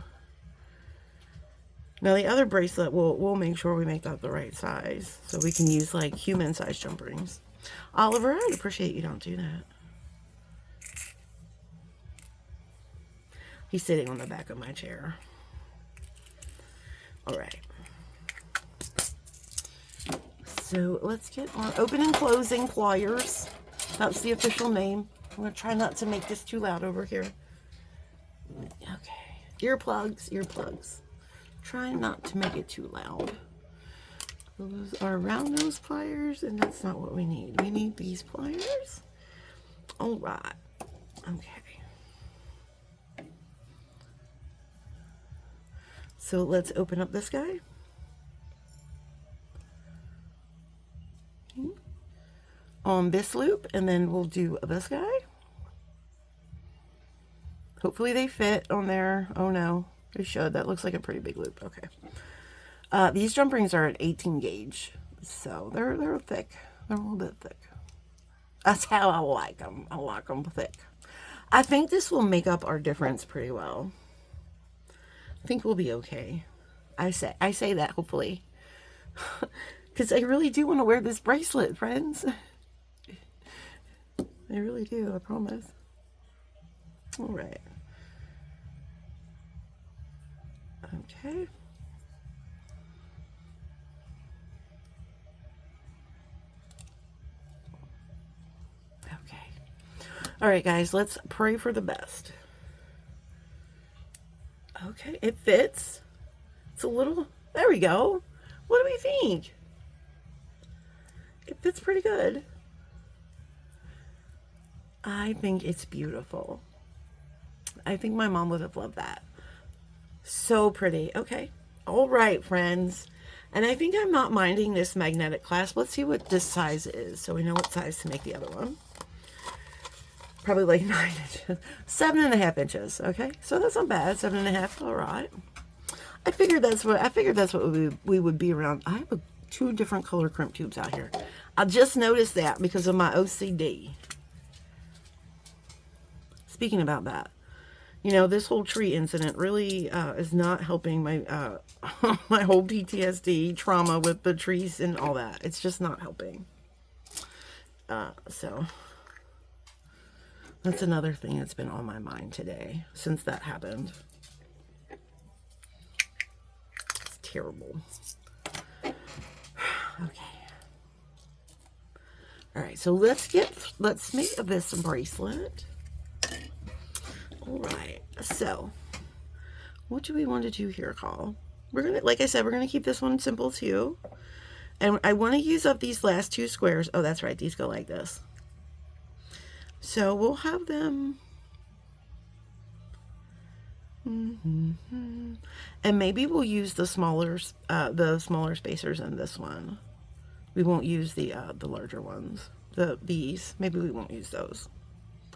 Now the other bracelet, we'll make sure we make that the right size so we can use like human size jump rings. Oliver, I'd appreciate you don't do that. He's sitting on the back of my chair. All right. So let's get our open and closing pliers. That's the official name. I'm going to try not to make this too loud over here. Okay. Earplugs. Try not to make it too loud. Those are round nose pliers, and that's not what we need. We need these pliers. All right. Okay. So let's open up this guy. On this loop, and then we'll do this guy. Hopefully they fit on there. Oh no, they should. That looks like a pretty big loop. Okay. These jump rings are an 18 gauge, so they're thick. They're a little bit thick. That's how I like them. I like them thick. I think this will make up our difference pretty well. I think we'll be okay. I say that hopefully, because I really do want to wear this bracelet, friends. I really do. I promise. All right. Okay. Okay. All right, guys, let's pray for the best. Okay, it fits. It's a little, there we go. What do we think? It fits pretty good. I think it's beautiful. I think my mom would have loved that. So pretty. Okay. All right, friends. And I think I'm not minding this magnetic clasp. Let's see what this size is so we know what size to make the other one. Probably like 9 inches. 7.5 inches. Okay. So that's not bad. 7.5. All right. I figured that's what we would be around. I have 2 different color crimp tubes out here. I just noticed that because of my OCD. Speaking about that, you know, this whole tree incident really is not helping my my whole PTSD trauma with the trees and all that. It's just not helping. So that's another thing that's been on my mind today since that happened. It's terrible. Okay. All right, so let's make this bracelet. All right, so what do we want to do here, Call? We're gonna, like I said, we're gonna keep this one simple too. And I want to use up these last 2 squares. Oh, that's right, these go like this. So we'll have them. And maybe we'll use the smaller spacers in this one. We won't use the larger ones. These, maybe we won't use those.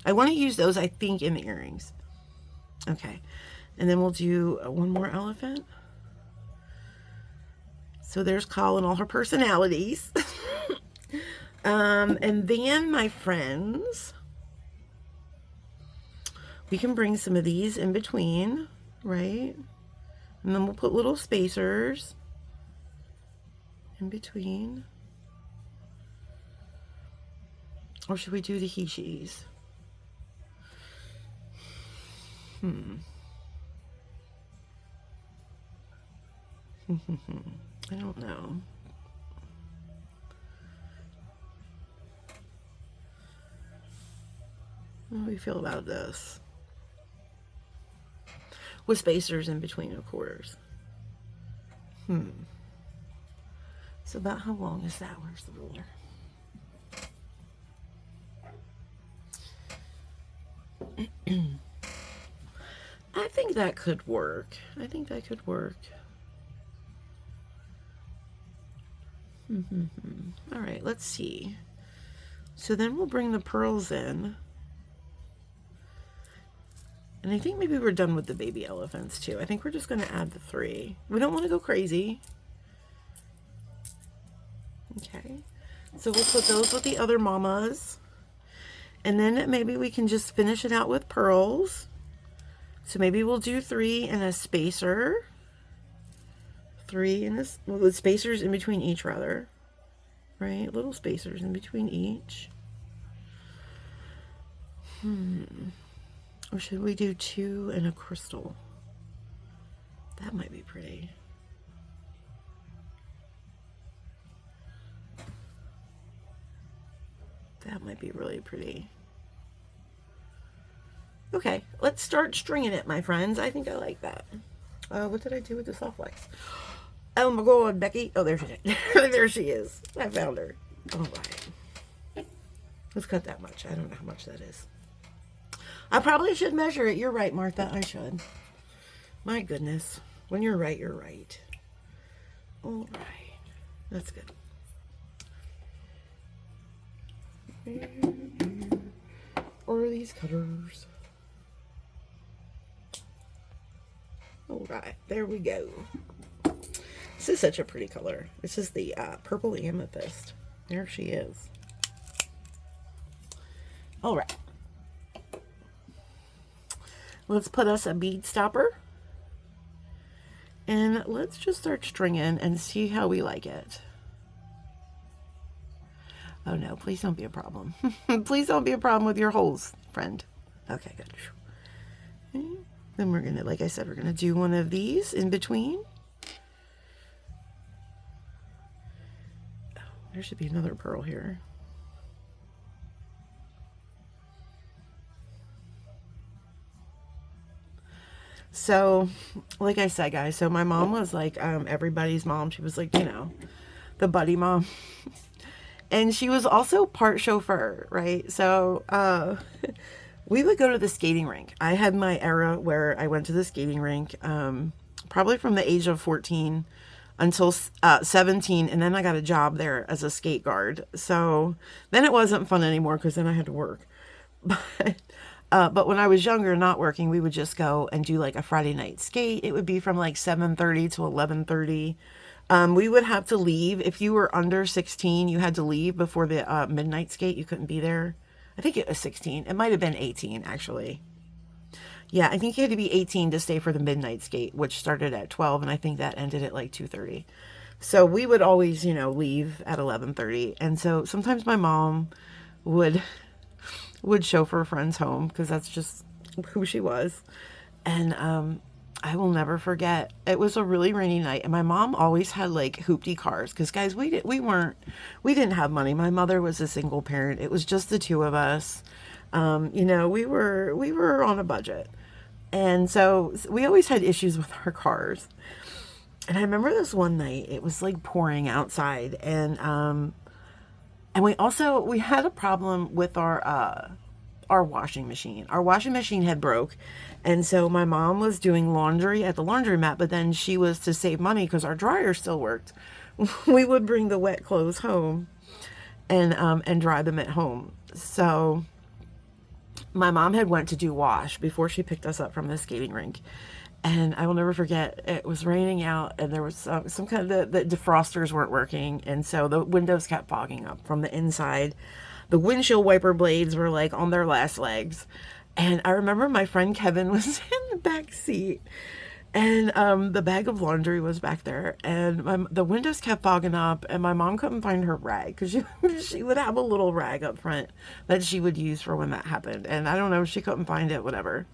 I want to use those, I think, in the earrings. Okay. And then we'll do one more elephant. So there's Call and all her personalities. And then, my friends, we can bring some of these in between, right? And then we'll put little spacers in between. Or should we do the he-she's? I don't know. How do we feel about this? With spacers in between, of course. So about how long is that? Where's the ruler? I think that could work. I think that could work. All right, let's see. So then we'll bring the pearls in. And I think maybe we're done with the baby elephants too. I think we're just going to add the 3. We don't want to go crazy. Okay. So we'll put those with the other mamas. And then maybe we can just finish it out with pearls. So maybe we'll do 3 and a spacer. 3 and this, well, with spacers in between each, rather. Right? Little spacers in between each. Or should we do 2 and a crystal? That might be pretty. That might be really pretty. Okay, let's start stringing it, my friends. I think I like that. What did I do with the soft wax? Oh my God, Becky. Oh, there she is. There she is. I found her. All right. Let's cut that much. I don't know how much that is. I probably should measure it. You're right, Martha. I should. My goodness. When you're right, you're right. All right. That's good. Or are these cutters? All right. There we go. This is such a pretty color. This is the purple amethyst. There she is. All right. Let's put us a bead stopper. And let's just start stringing and see how we like it. Oh no, please don't be a problem. Please don't be a problem with your holes, friend. Okay, good. Okay. Then we're gonna, like I said, we're gonna do one of these in between. Oh, there should be another pearl here. So, like I said, guys, so my mom was like everybody's mom. She was like, you know, the buddy mom. And she was also part chauffeur, right? So, we would go to the skating rink. I had my era where I went to the skating rink, probably from the age of 14 until 17. And then I got a job there as a skate guard. So then it wasn't fun anymore because then I had to work. But when I was younger, not working, we would just go and do like a Friday night skate. It would be from like 7:30 to 11:30. We would have to leave. If you were under 16, you had to leave before the midnight skate. You couldn't be there. I think it was 16. It might have been 18, actually. Yeah, I think you had to be 18 to stay for the midnight skate, which started at 12, and I think that ended at like 2:30. So we would always, you know, leave at 11:30. And so sometimes my mom would chauffeur friends home because that's just who she was. And I will never forget, it was a really rainy night and my mom always had like hoopty cars because guys, we didn't have money. My mother was a single parent. It was just the two of us. You know, we were on a budget, and so we always had issues with our cars. And I remember this one night, it was like pouring outside, and we had a problem with our washing machine. Our washing machine had broke, and so my mom was doing laundry at the laundromat, but then she was, to save money because our dryer still worked, we would bring the wet clothes home and dry them at home. So my mom had went to do wash before she picked us up from the skating rink. And I will never forget, it was raining out and there was some kind of, the defrosters weren't working. And so the windows kept fogging up from the inside. The windshield wiper blades were like on their last legs. And I remember my friend Kevin was in the back seat, and the bag of laundry was back there, and the windows kept fogging up, and my mom couldn't find her rag because she would have a little rag up front that she would use for when that happened. And I don't know, she couldn't find it, whatever.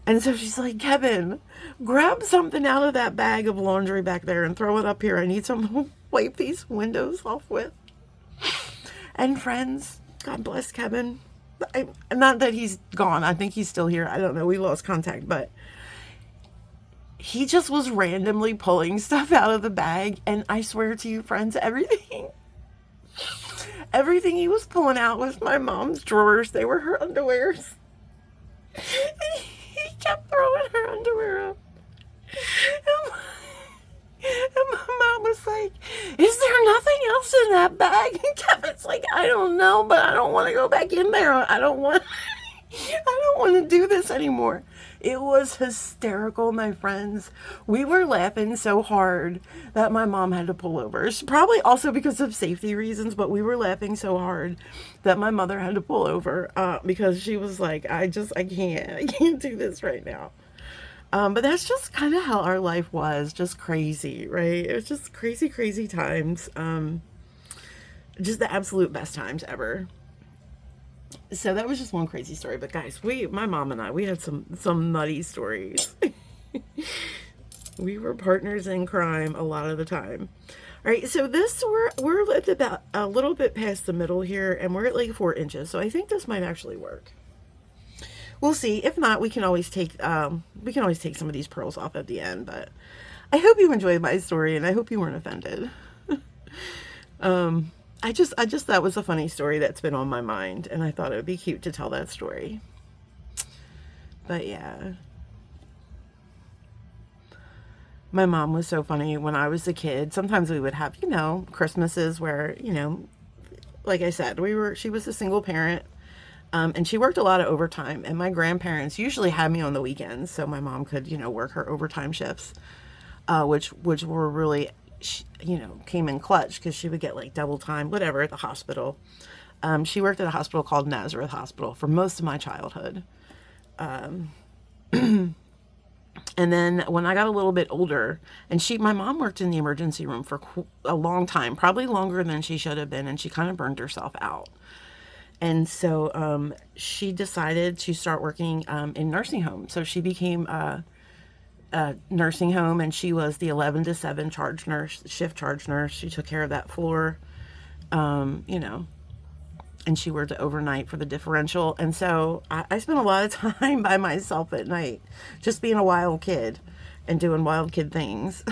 And so she's like, Kevin, grab something out of that bag of laundry back there and throw it up here. I need something to wipe these windows off with. And friends, God bless Kevin. Not that he's gone. I think he's still here. I don't know. We lost contact, but he just was randomly pulling stuff out of the bag. And I swear to you, friends, everything he was pulling out was my mom's drawers. They were her underwears. And he kept throwing her underwear up. And my mom was like, is there nothing else in that bag? And Kevin's like, I don't know, but I don't want to go back in there. I don't want to do this anymore. It was hysterical, my friends. We were laughing so hard that my mom had to pull over. It's probably also because of safety reasons, but we were laughing so hard that my mother had to pull over because she was like, I can't do this right now. But that's just kind of how our life was, just crazy, right? It was just crazy, crazy times. Just the absolute best times ever. So that was just one crazy story. But guys, my mom and I, we had some nutty stories. We were partners in crime a lot of the time. All right, so we're at about a little bit past the middle here, and we're at like 4 inches. So I think this might actually work. We'll see. If not, we can always take some of these pearls off at the end. But I hope you enjoyed my story, and I hope you weren't offended. I just that was a funny story that's been on my mind, and I thought it would be cute to tell that story. But yeah, my mom was so funny when I was a kid. Sometimes we would have, Christmases where, like I said, she was a single parent. And she worked a lot of overtime, and my grandparents usually had me on the weekends so my mom could, work her overtime shifts. which were really, came in clutch because she would get like double time, whatever, at the hospital. She worked at a hospital called Nazareth Hospital for most of my childhood. And then when I got a little bit older, and my mom worked in the emergency room for a long time, probably longer than she should have been, and she kind of burned herself out. And so she decided to start working in nursing homes. So she became a nursing home, and she was the 11 to 7 charge nurse, shift charge nurse. She took care of that floor, and she worked overnight for the differential. And so I spent a lot of time by myself at night, just being a wild kid and doing wild kid things.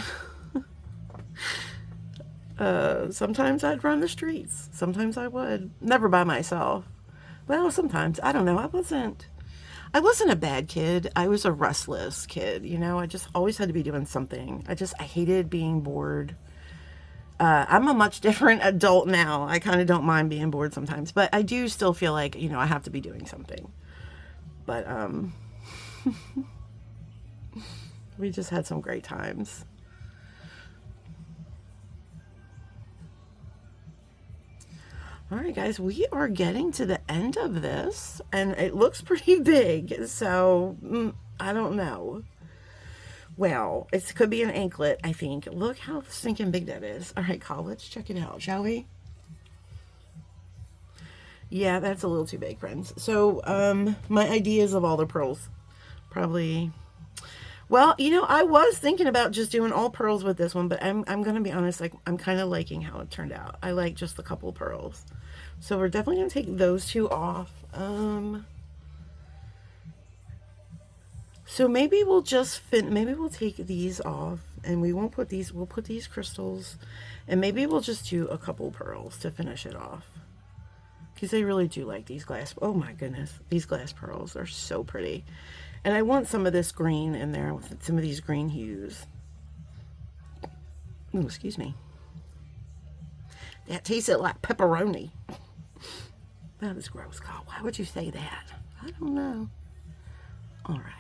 Sometimes I'd run the streets. Sometimes I would. Never by myself. Well, sometimes. I don't know. I wasn't a bad kid. I was a restless kid. I just always had to be doing something. I hated being bored. I'm a much different adult now. I kind of don't mind being bored sometimes, but I do still feel like, I have to be doing something. But we just had some great times. All right, guys, we are getting to the end of this, and it looks pretty big, so I don't know. Well, it could be an anklet, I think. Look how stinking big that is. All right, Kyle, let's check it out, shall we? Yeah, that's a little too big, friends. So, my ideas of all the pearls, probably... Well, I was thinking about just doing all pearls with this one, but I'm going to be honest, like, I'm kind of liking how it turned out. I like just a couple pearls. So we're definitely going to take those two off. So maybe we'll just maybe we'll take these off, and we won't put these, we'll put these crystals, and maybe we'll just do a couple pearls to finish it off. Because I really do like these glass, oh my goodness, these glass pearls are so pretty. And I want some of this green in there with some of these green hues. Oh, excuse me. That tasted like pepperoni. That is gross, Kyle. Why would you say that? I don't know. All right.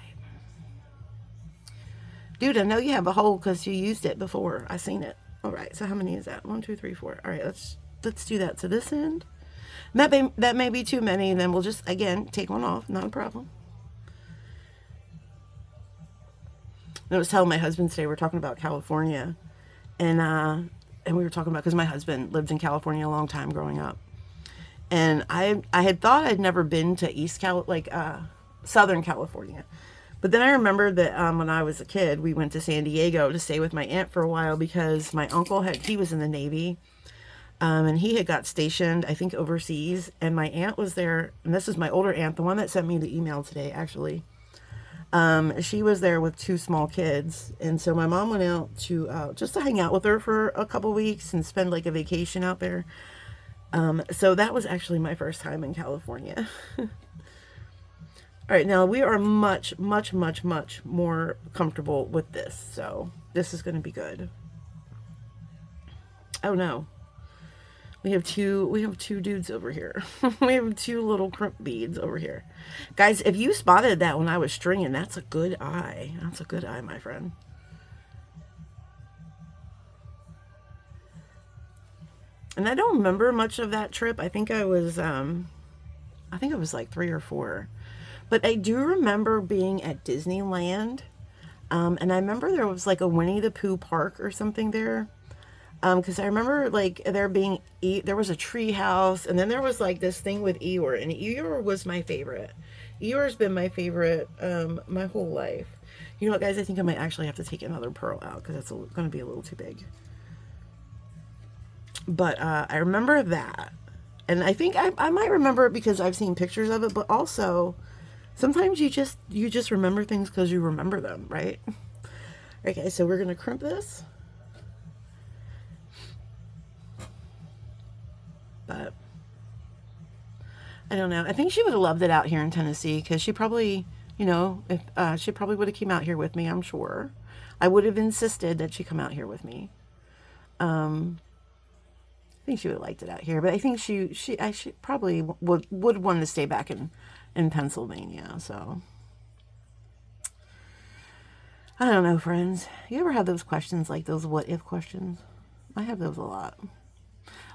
Dude, I know you have a hole because you used it before. I seen it. All right, so how many is that? 1, 2, 3, 4. All right, let's do that to this end. That may be too many, and then we'll just, again, take one off. Not a problem. I was telling my husband today, we're talking about California, and we were talking about, because my husband lived in California a long time growing up, and I had thought I'd never been to Southern California, but then I remembered that when I was a kid, we went to San Diego to stay with my aunt for a while, because my uncle he was in the Navy, and he had got stationed, I think, overseas, and my aunt was there, and this is my older aunt, the one that sent me the email today, actually. She was there with 2 small kids, and so my mom went out to just to hang out with her for a couple weeks and spend like a vacation out there. So that was actually my first time in California. All right, now we are much, much, much, much more comfortable with this, so this is going to be good. Oh no. We have two dudes over here. We have 2 little crimp beads over here. Guys, if you spotted that when I was stringing, that's a good eye. That's a good eye, my friend. And I don't remember much of that trip. I think I was like 3 or 4. But I do remember being at Disneyland. And I remember there was like a Winnie the Pooh park or something there. Because I remember like there was a tree house, and then there was like this thing with Eeyore, and Eeyore was my favorite. Eeyore's been my favorite my whole life. You know what, guys? I think I might actually have to take another pearl out because it's going to be a little too big. But I remember that, and I think I might remember it because I've seen pictures of it. But also, sometimes you just remember things because you remember them, right? Okay, so we're gonna crimp this. But I don't know. I think she would have loved it out here in Tennessee because she probably, if she probably would have came out here with me, I'm sure. I would have insisted that she come out here with me. I think she would have liked it out here, but I think she probably would want to stay back in Pennsylvania. So, I don't know, friends. You ever have those questions, like those what if questions? I have those a lot.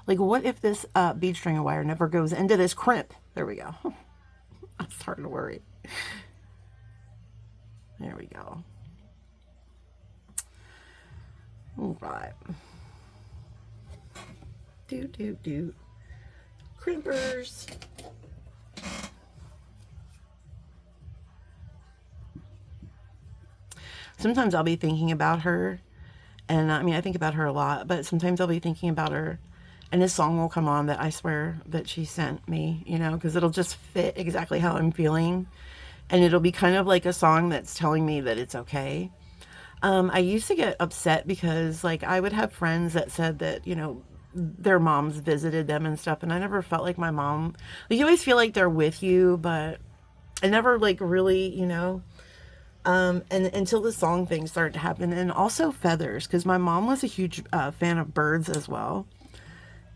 Like, what if this bead string of wire never goes into this crimp? There we go. I'm starting to worry. There we go. All right. Do. Crimpers. Sometimes I'll be thinking about her, and I mean, I think about her a lot, but sometimes I'll be thinking about her, and this song will come on that I swear that she sent me, you know, because it'll just fit exactly how I'm feeling, and it'll be kind of like a song that's telling me that it's okay. I used to get upset because, like, I would have friends that said that, you know, their moms visited them and stuff, and I never felt like my mom. Like, you always feel like they're with you, but I never, like, really, you know. And until the song thing started to happen, and also feathers, because my mom was a huge fan of birds as well.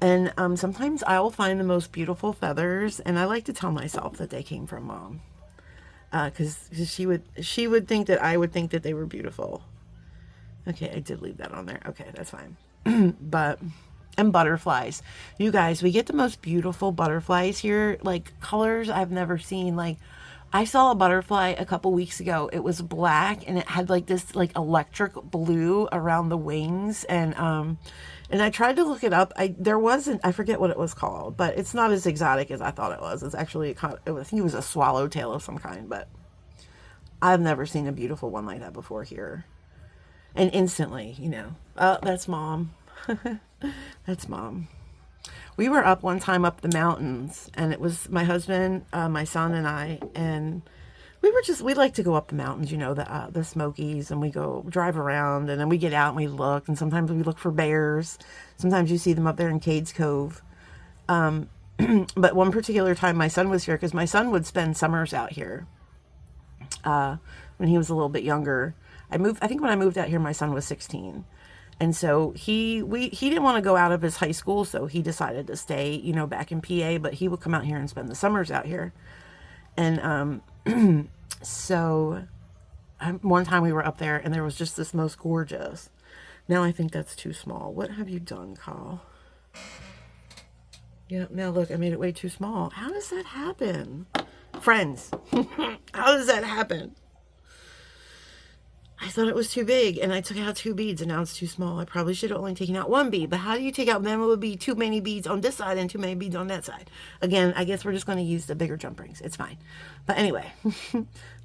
And sometimes I will find the most beautiful feathers, and I like to tell myself that they came from mom, because she would think that I would think that they were beautiful. Okay, I did leave that on there. Okay, that's fine. But and butterflies, you guys, we get the most beautiful butterflies here, like colors I've never seen. Like, I saw a butterfly a couple weeks ago. It was black and it had like this like electric blue around the wings, and I tried to look it up. There wasn't, I forget what it was called, but it's not as exotic as I thought it was. It's actually it was, I think it was a swallowtail of some kind, but I've never seen a beautiful one like that before here. And instantly, you know, oh, that's mom. That's mom. We were up one time up the mountains, and it was my husband, my son, and I, and we like to go up the mountains, you know, the Smokies, and we go drive around, and then we get out and we look, and sometimes we look for bears. Sometimes you see them up there in Cades Cove. But one particular time my son was here, because my son would spend summers out here when he was a little bit younger. I think when I moved out here, my son was 16. And so he didn't want to go out of his high school, so he decided to stay, you know, back in PA, but he would come out here and spend the summers out here. And so one time we were up there, and there was just this most gorgeous. Now I think that's too small. What have you done, Kyle? Yeah, now look, I made it way too small. How does that happen? Friends, how does that happen? I thought it was too big, and I took out 2 beads, and now it's too small. I probably should have only taken out 1 bead, but how do you take out, then it would be too many beads on this side and too many beads on that side. Again, I guess we're just going to use the bigger jump rings. It's fine. But anyway,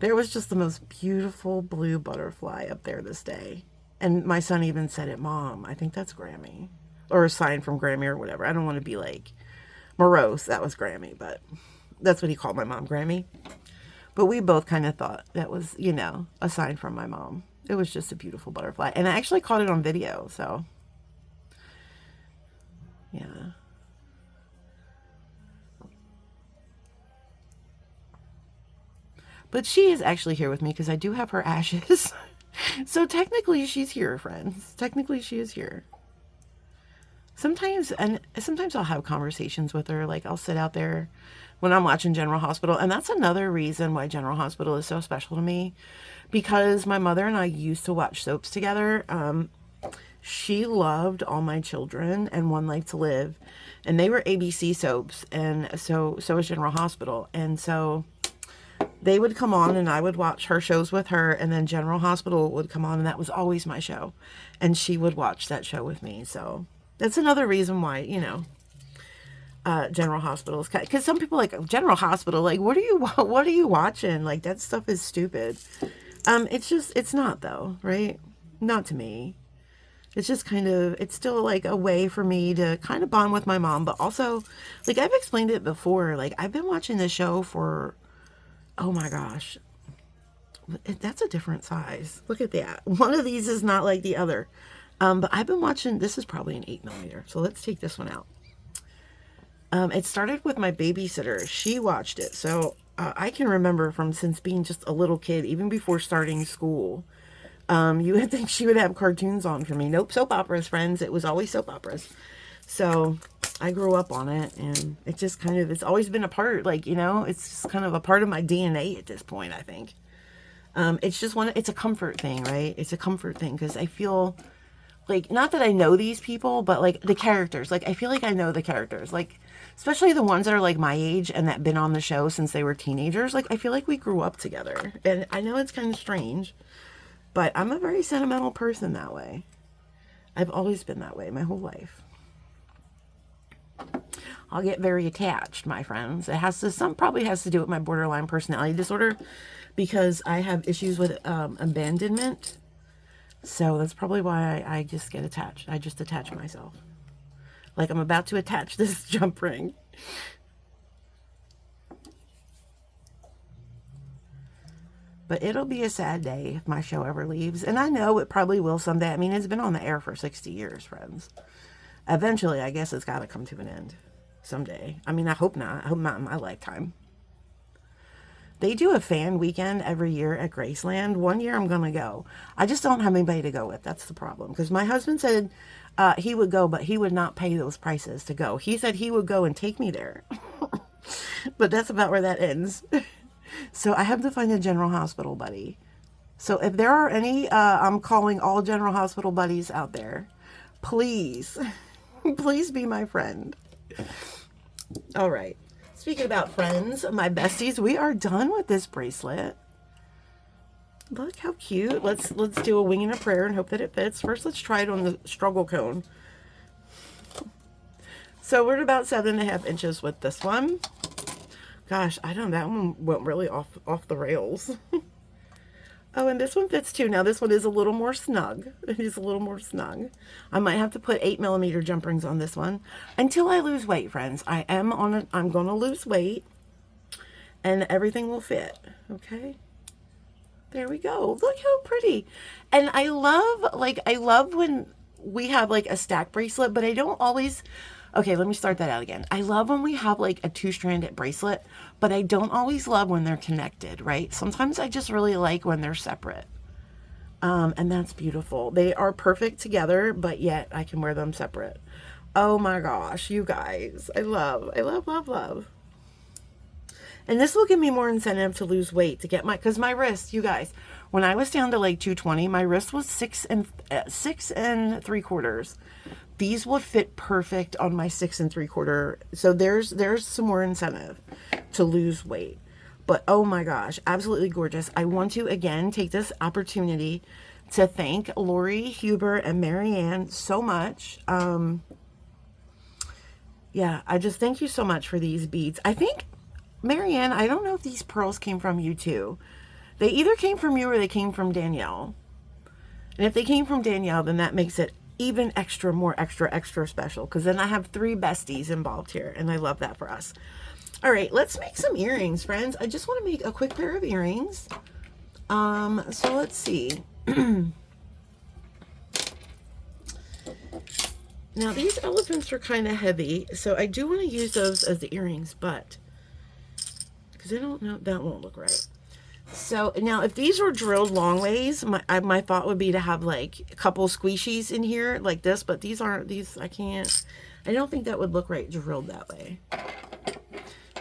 there was just the most beautiful blue butterfly up there this day. And my son even said it, Mom, I think that's Grammy. Or a sign from Grammy or whatever. I don't want to be like morose. That was Grammy, but that's what he called my mom, Grammy. But we both kind of thought that was, you know, a sign from my mom. It was just a beautiful butterfly. And I actually caught it on video, so. Yeah. But she is actually here with me because I do have her ashes. So technically she's here, friends. Technically she is here. Sometimes I'll have conversations with her. Like, I'll sit out there when I'm watching General Hospital. And that's another reason why General Hospital is so special to me, because my mother and I used to watch soaps together. She loved All My Children and One Life to Live, and they were ABC soaps, and so was General Hospital. And so they would come on, and I would watch her shows with her, and then General Hospital would come on, and that was always my show. And she would watch that show with me. So that's another reason why, you know, General Hospital, because some people like General Hospital, like, what are you watching? Like, that stuff is stupid. It's not though, right? Not to me. It's just kind of, it's still like a way for me to kind of bond with my mom, but also, like, I've explained it before, like, I've been watching this show for, oh my gosh, that's a different size. Look at that. One of these is not like the other. But I've been watching, this is probably an 8mm, so let's take this one out. It started with my babysitter. She watched it, so I can remember from since being just a little kid, even before starting school. You would think she would have cartoons on for me. Nope, soap operas, friends. It was always soap operas. So I grew up on it, and it just kind of, it's always been a part, like, you know, it's just kind of a part of my DNA at this point, I think. It's just it's a comfort thing, right? It's a comfort thing because I feel like, not that I know these people, but like the characters, like I feel like I know the characters, like especially the ones that are like my age and that been on the show since they were teenagers. Like I feel like we grew up together, and I know it's kind of strange, but I'm a very sentimental person that way. I've always been that way my whole life. I'll get very attached, my friends. It has to, some probably has to do with my borderline personality disorder, because I have issues with abandonment. So that's probably why I just get attached. I just attach myself. Like I'm about to attach this jump ring. But it'll be a sad day if my show ever leaves. And I know it probably will someday. I mean, it's been on the air for 60 years, friends. Eventually, I guess it's got to come to an end someday. I mean, I hope not. I hope not in my lifetime. They do a fan weekend every year at Graceland. One year I'm going to go. I just don't have anybody to go with. That's the problem. Because my husband said he would go, but he would not pay those prices to go. He said he would go and take me there. But that's about where that ends. So I have to find a General Hospital buddy. So if there are any, I'm calling all General Hospital buddies out there. Please, please be my friend. All right. Speaking about friends, my besties, we are done with this bracelet. Look how cute. Let's do a wing and a prayer and hope that it fits. First, let's try it on the struggle cone. So we're at about 7.5 inches with this one. Gosh, I don't know. That one went really off the rails. Oh, and this one fits too. Now this one is a little more snug. It is a little more snug. I might have to put 8mm jump rings on this one until I lose weight, friends. I'm going to lose weight and everything will fit. Okay. There we go. Look how pretty. And I love when we have like a stack bracelet, but I don't always. Okay, let me start that out again. I love when we have like a 2-stranded bracelet, but I don't always love when they're connected, right? Sometimes I just really like when they're separate. And that's beautiful. They are perfect together, but yet I can wear them separate. Oh my gosh, you guys. I love, love, love. And this will give me more incentive to lose weight, to get because my wrist, you guys, when I was down to like 220, my wrist was 6 3/4. These would fit perfect on my 6 3/4. So there's some more incentive to lose weight. But oh my gosh, absolutely gorgeous. I want to again take this opportunity to thank Lori, Huber, and Marianne so much. Yeah, I just thank you so much for these beads. I think, Marianne, I don't know if these pearls came from you too. They either came from you or they came from Danielle. And if they came from Danielle, then that makes it even more extra special, because then I have 3 besties involved here, and I love that for us. All right, let's make some earrings, friends. I just want to make a quick pair of earrings. So let's see. Now these elephants are kind of heavy, so I do want to use those as the earrings, but because I don't know, that won't look right. So now if these were drilled long ways, my thought would be to have like a couple squishies in here like this, but these aren't, I don't think that would look right drilled that way.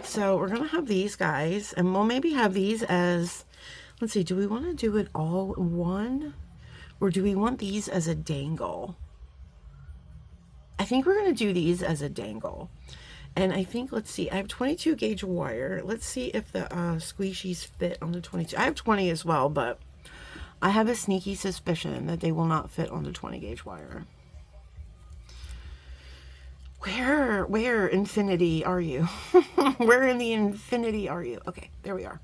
So we're going to have these guys, and we'll maybe have these as, let's see, do we want to do it all in one? Or do we want these as a dangle? I think we're going to do these as a dangle. And I think, let's see, I have 22 gauge wire. Let's see if the squishies fit on the 22. I have 20 as well, but I have a sneaky suspicion that they will not fit on the 20 gauge wire. Where infinity are you? Where in the infinity are you? Okay, there we are.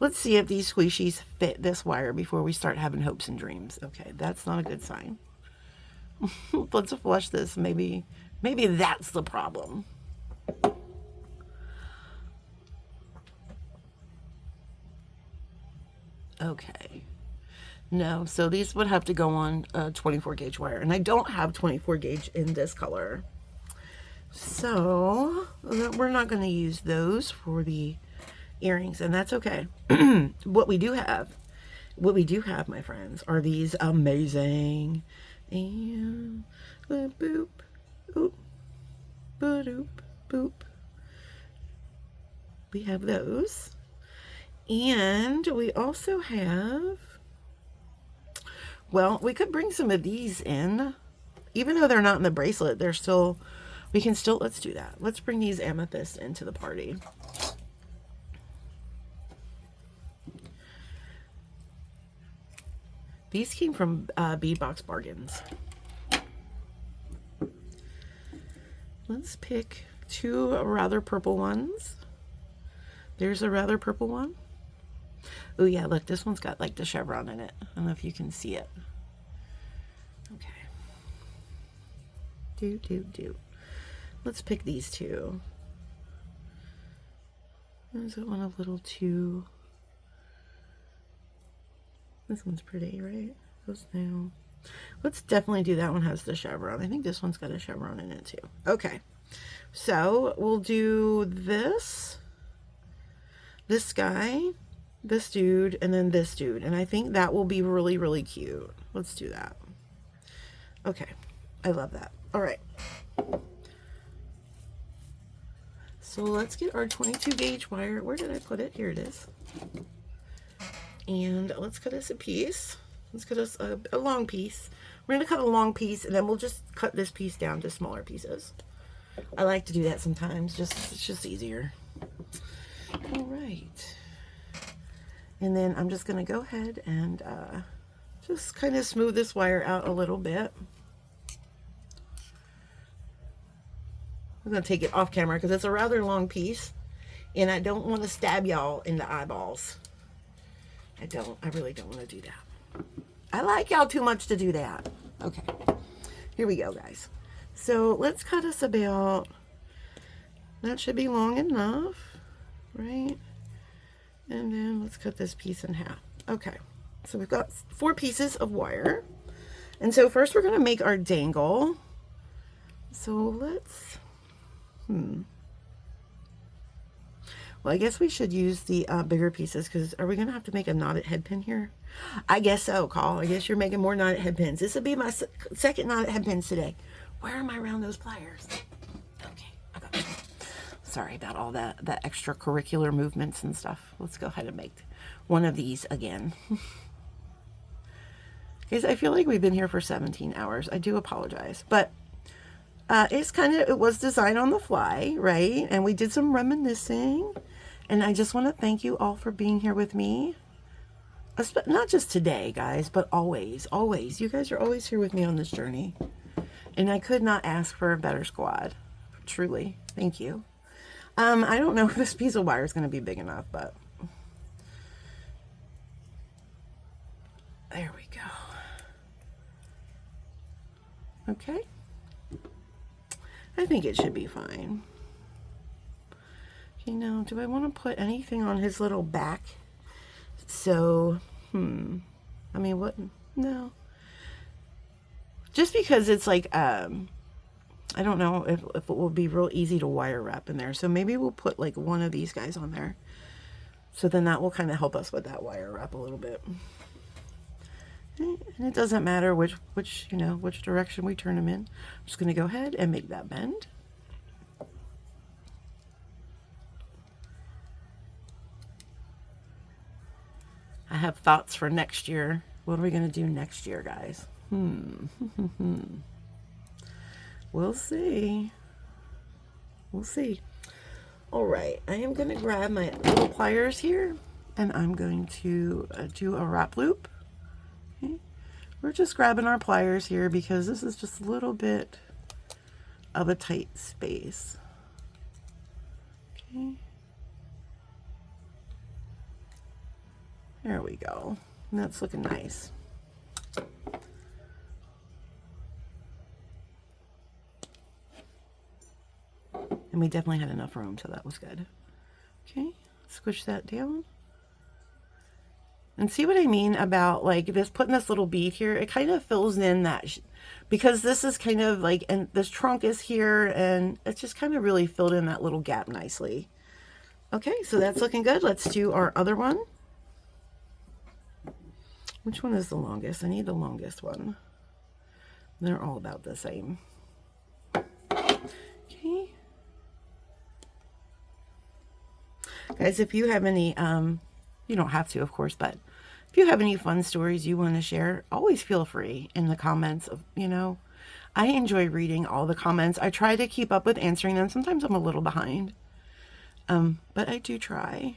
Let's see if these squishies fit this wire before we start having hopes and dreams. Okay, that's not a good sign. Let's flush this. Maybe that's the problem. Okay. No, so these would have to go on a 24 gauge wire, and I don't have 24 gauge in this color. So we're not going to use those for the earrings, and that's okay. What we do have, my friends, are these amazing, and boop, oop, boop, boop. We have those. And we also have, well, we could bring some of these in. Even though they're not in the bracelet, they're still, we can still, let's do that. Let's bring these amethysts into the party. These came from Bead Box Bargains. Let's pick two rather purple ones. There's a rather purple one. Oh yeah, look, this one's got like the chevron in it. I don't know if you can see it. Okay. Do. Let's pick these two. Is that one a little too... This one's pretty, right? Goes down. Let's definitely do that one has the chevron. I think this one's got a chevron in it too. Okay. So we'll do this guy, this dude, and then this dude. And I think that will be really, really cute. Let's do that. Okay. I love that. All right. So let's get our 22 gauge wire. Where did I put it? Here it is. And let's cut us a piece. Let's cut us a long piece. We're going to cut a long piece, and then we'll just cut this piece down to smaller pieces. I like to do that sometimes. It's just easier. All right. And then I'm just going to go ahead and just kind of smooth this wire out a little bit. I'm going to take it off camera because it's a rather long piece, and I don't want to stab y'all in the eyeballs. I really don't want to do that. I like y'all too much to do that. Okay, here we go, guys. So let's cut us about, that should be long enough, right? And then let's cut this piece in half. Okay, so we've got 4 pieces of wire. And so first we're going to make our dangle. So let's, well, I guess we should use the bigger pieces, because are we going to have to make a knotted head pin here? I guess so, Call. I guess you're making more knotted head pins. This will be my second knotted head pins today. Where am I around those pliers? Okay, I got it. Sorry about all that extracurricular movements and stuff. Let's go ahead and make one of these again. Guys, I feel like we've been here for 17 hours. I do apologize, but it was designed on the fly, right? And we did some reminiscing. And I just want to thank you all for being here with me. Not just today, guys, but always, always. You guys are always here with me on this journey. And I could not ask for a better squad. Truly. Thank you. I don't know if this piece of wire is going to be big enough, but there we go. Okay. I think it should be fine. Okay, now, do I want to put anything on his little back? So, I mean, what? No. Just because it's like, I don't know if it will be real easy to wire wrap in there. So maybe we'll put like one of these guys on there. So then that will kind of help us with that wire wrap a little bit. And it doesn't matter which direction we turn them in. I'm just going to go ahead and make that bend. I have thoughts for next year. What are we going to do next year, guys? We'll see. We'll see. All right, I am going to grab my little pliers here, and I'm going to do a wrap loop. Okay. We're just grabbing our pliers here because this is just a little bit of a tight space. Okay. There we go. That's looking nice. And we definitely had enough room, so that was good. Okay, squish that down. And see what I mean about like this, putting this little bead here, it kind of fills in that, because this is kind of like, and this trunk is here, and it's just kind of really filled in that little gap nicely. Okay, so that's looking good. Let's do our other one. Which one is the longest? I need the longest one. They're all about the same. Okay. Guys, if you have any, You don't have to, of course, but if you have any fun stories you want to share, always feel free in the comments of, I enjoy reading all the comments. I try to keep up with answering them. Sometimes I'm a little behind, but I do try.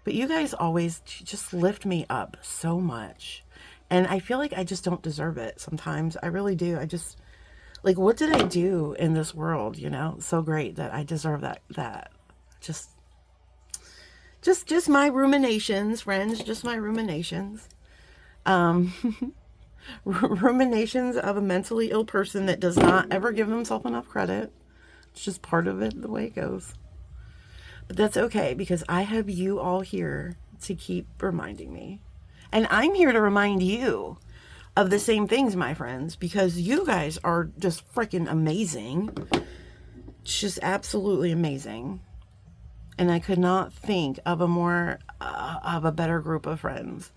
But you guys always just lift me up so much. And I feel like I just don't deserve it sometimes. I really do. I just, like, what did I do in this world, so great that I deserve that. Just my ruminations, friends, just my ruminations. Ruminations of a mentally ill person that does not ever give themselves enough credit. It's just part of it, the way it goes. But that's okay, because I have you all here to keep reminding me. And I'm here to remind you of the same things, my friends, because you guys are just freaking amazing. It's just absolutely amazing. And I could not think of a better group of friends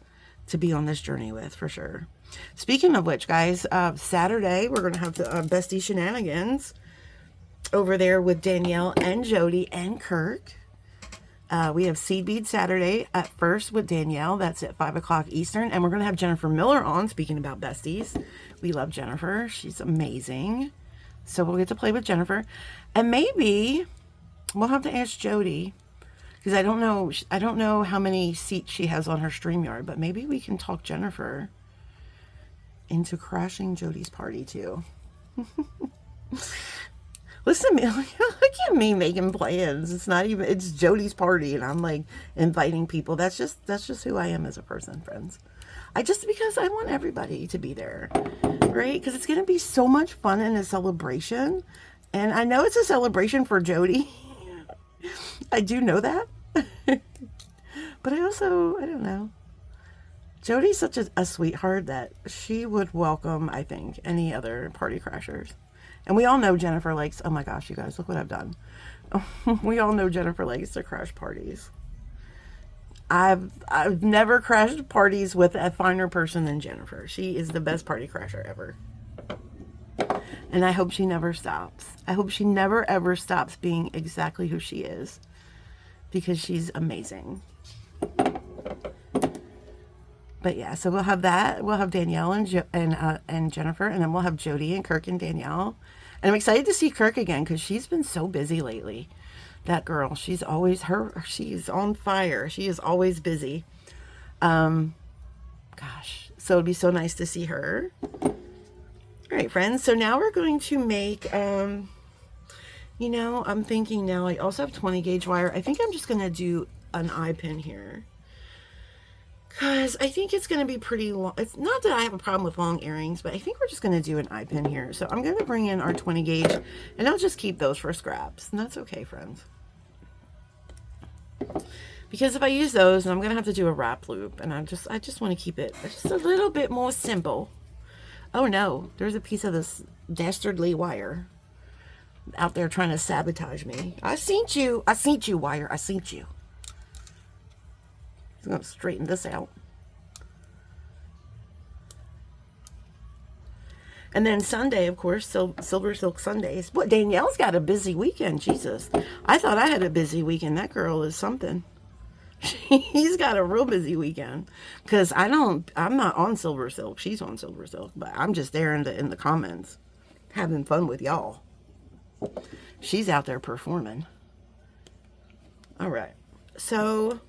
to be on this journey with, for sure. Speaking of which, guys, Saturday we're going to have the Bestie Shenanigans over there with Danielle and Jody and Kirk. We have Seed Bead Saturday at first with Danielle. That's at 5 o'clock Eastern. And we're going to have Jennifer Miller on, speaking about besties. We love Jennifer. She's amazing. So we'll get to play with Jennifer. And maybe we'll have to ask Jody, because I don't know how many seats she has on her StreamYard, but maybe we can talk Jennifer into crashing Jody's party too. Listen, look at me making plans. It's Jody's party and I'm like inviting people. That's just who I am as a person, friends. Because I want everybody to be there, right? Because it's going to be so much fun and a celebration. And I know it's a celebration for Jody. I do know that. But I don't know. Jody's such a sweetheart that she would welcome, I think, any other party crashers. And we all know Jennifer likes, oh my gosh, you guys, look what I've done. We all know Jennifer likes to crash parties. I've never crashed parties with a finer person than Jennifer. She is the best party crasher ever. And I hope she never stops. I hope she never ever stops being exactly who she is, because she's amazing. But yeah, so we'll have that. We'll have Danielle and Jennifer, and then we'll have Jody and Kirk and Danielle. And I'm excited to see Kirk again, because she's been so busy lately. That girl, she's on fire. She is always busy. Gosh, so it'd be so nice to see her. All right, friends. So now we're going to make, I'm thinking now, I also have 20 gauge wire. I think I'm just going to do an eye pin here, because I think it's going to be pretty long. It's not that I have a problem with long earrings, but I think we're just going to do an eye pin here. So I'm going to bring in our 20 gauge, and I'll just keep those for scraps. And that's okay, friends. Because if I use those, I'm going to have to do a wrap loop. And I just want to keep it just a little bit more simple. Oh no, there's a piece of this dastardly wire out there trying to sabotage me. I seen you, wire. I seen you. I'm going to straighten this out. And then Sunday, of course, Silver Silk Sundays. What, Danielle's got a busy weekend. Jesus. I thought I had a busy weekend. That girl is something. He's got a real busy weekend. Because I'm not on Silver Silk. She's on Silver Silk. But I'm just there in the comments, having fun with y'all. She's out there performing. All right. So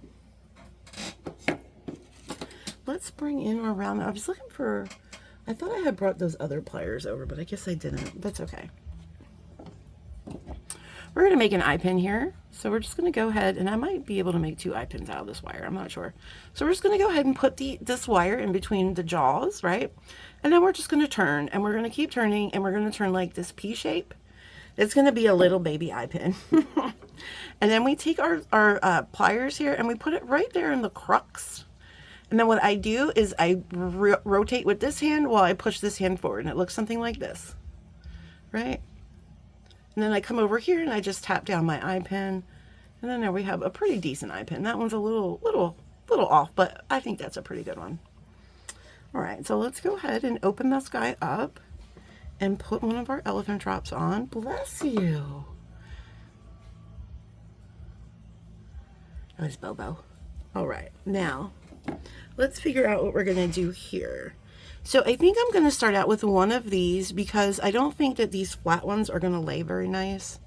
let's bring in our round. I was looking for, I thought I had brought those other pliers over, but I guess I didn't. That's okay. We're going to make an eye pin here. So we're just going to go ahead, and I might be able to make 2 eye pins out of this wire. I'm not sure. So we're just going to go ahead and put this wire in between the jaws, right? And then we're just going to turn, and we're going to keep turning, and we're going to turn like this P shape. It's going to be a little baby eye pin. And then we take our pliers here, and we put it right there in the crux. And then what I do is I rotate with this hand while I push this hand forward, and it looks something like this, right? And then I come over here and I just tap down my eye pin, and then there we have a pretty decent eye pin. That one's a little off, but I think that's a pretty good one. All right, so let's go ahead and open this guy up and put one of our elephant drops on. Bless you. Oh, it's Bobo. All right, now let's figure out what we're going to do here. So I think I'm going to start out with one of these because I don't think that these flat ones are going to lay very nice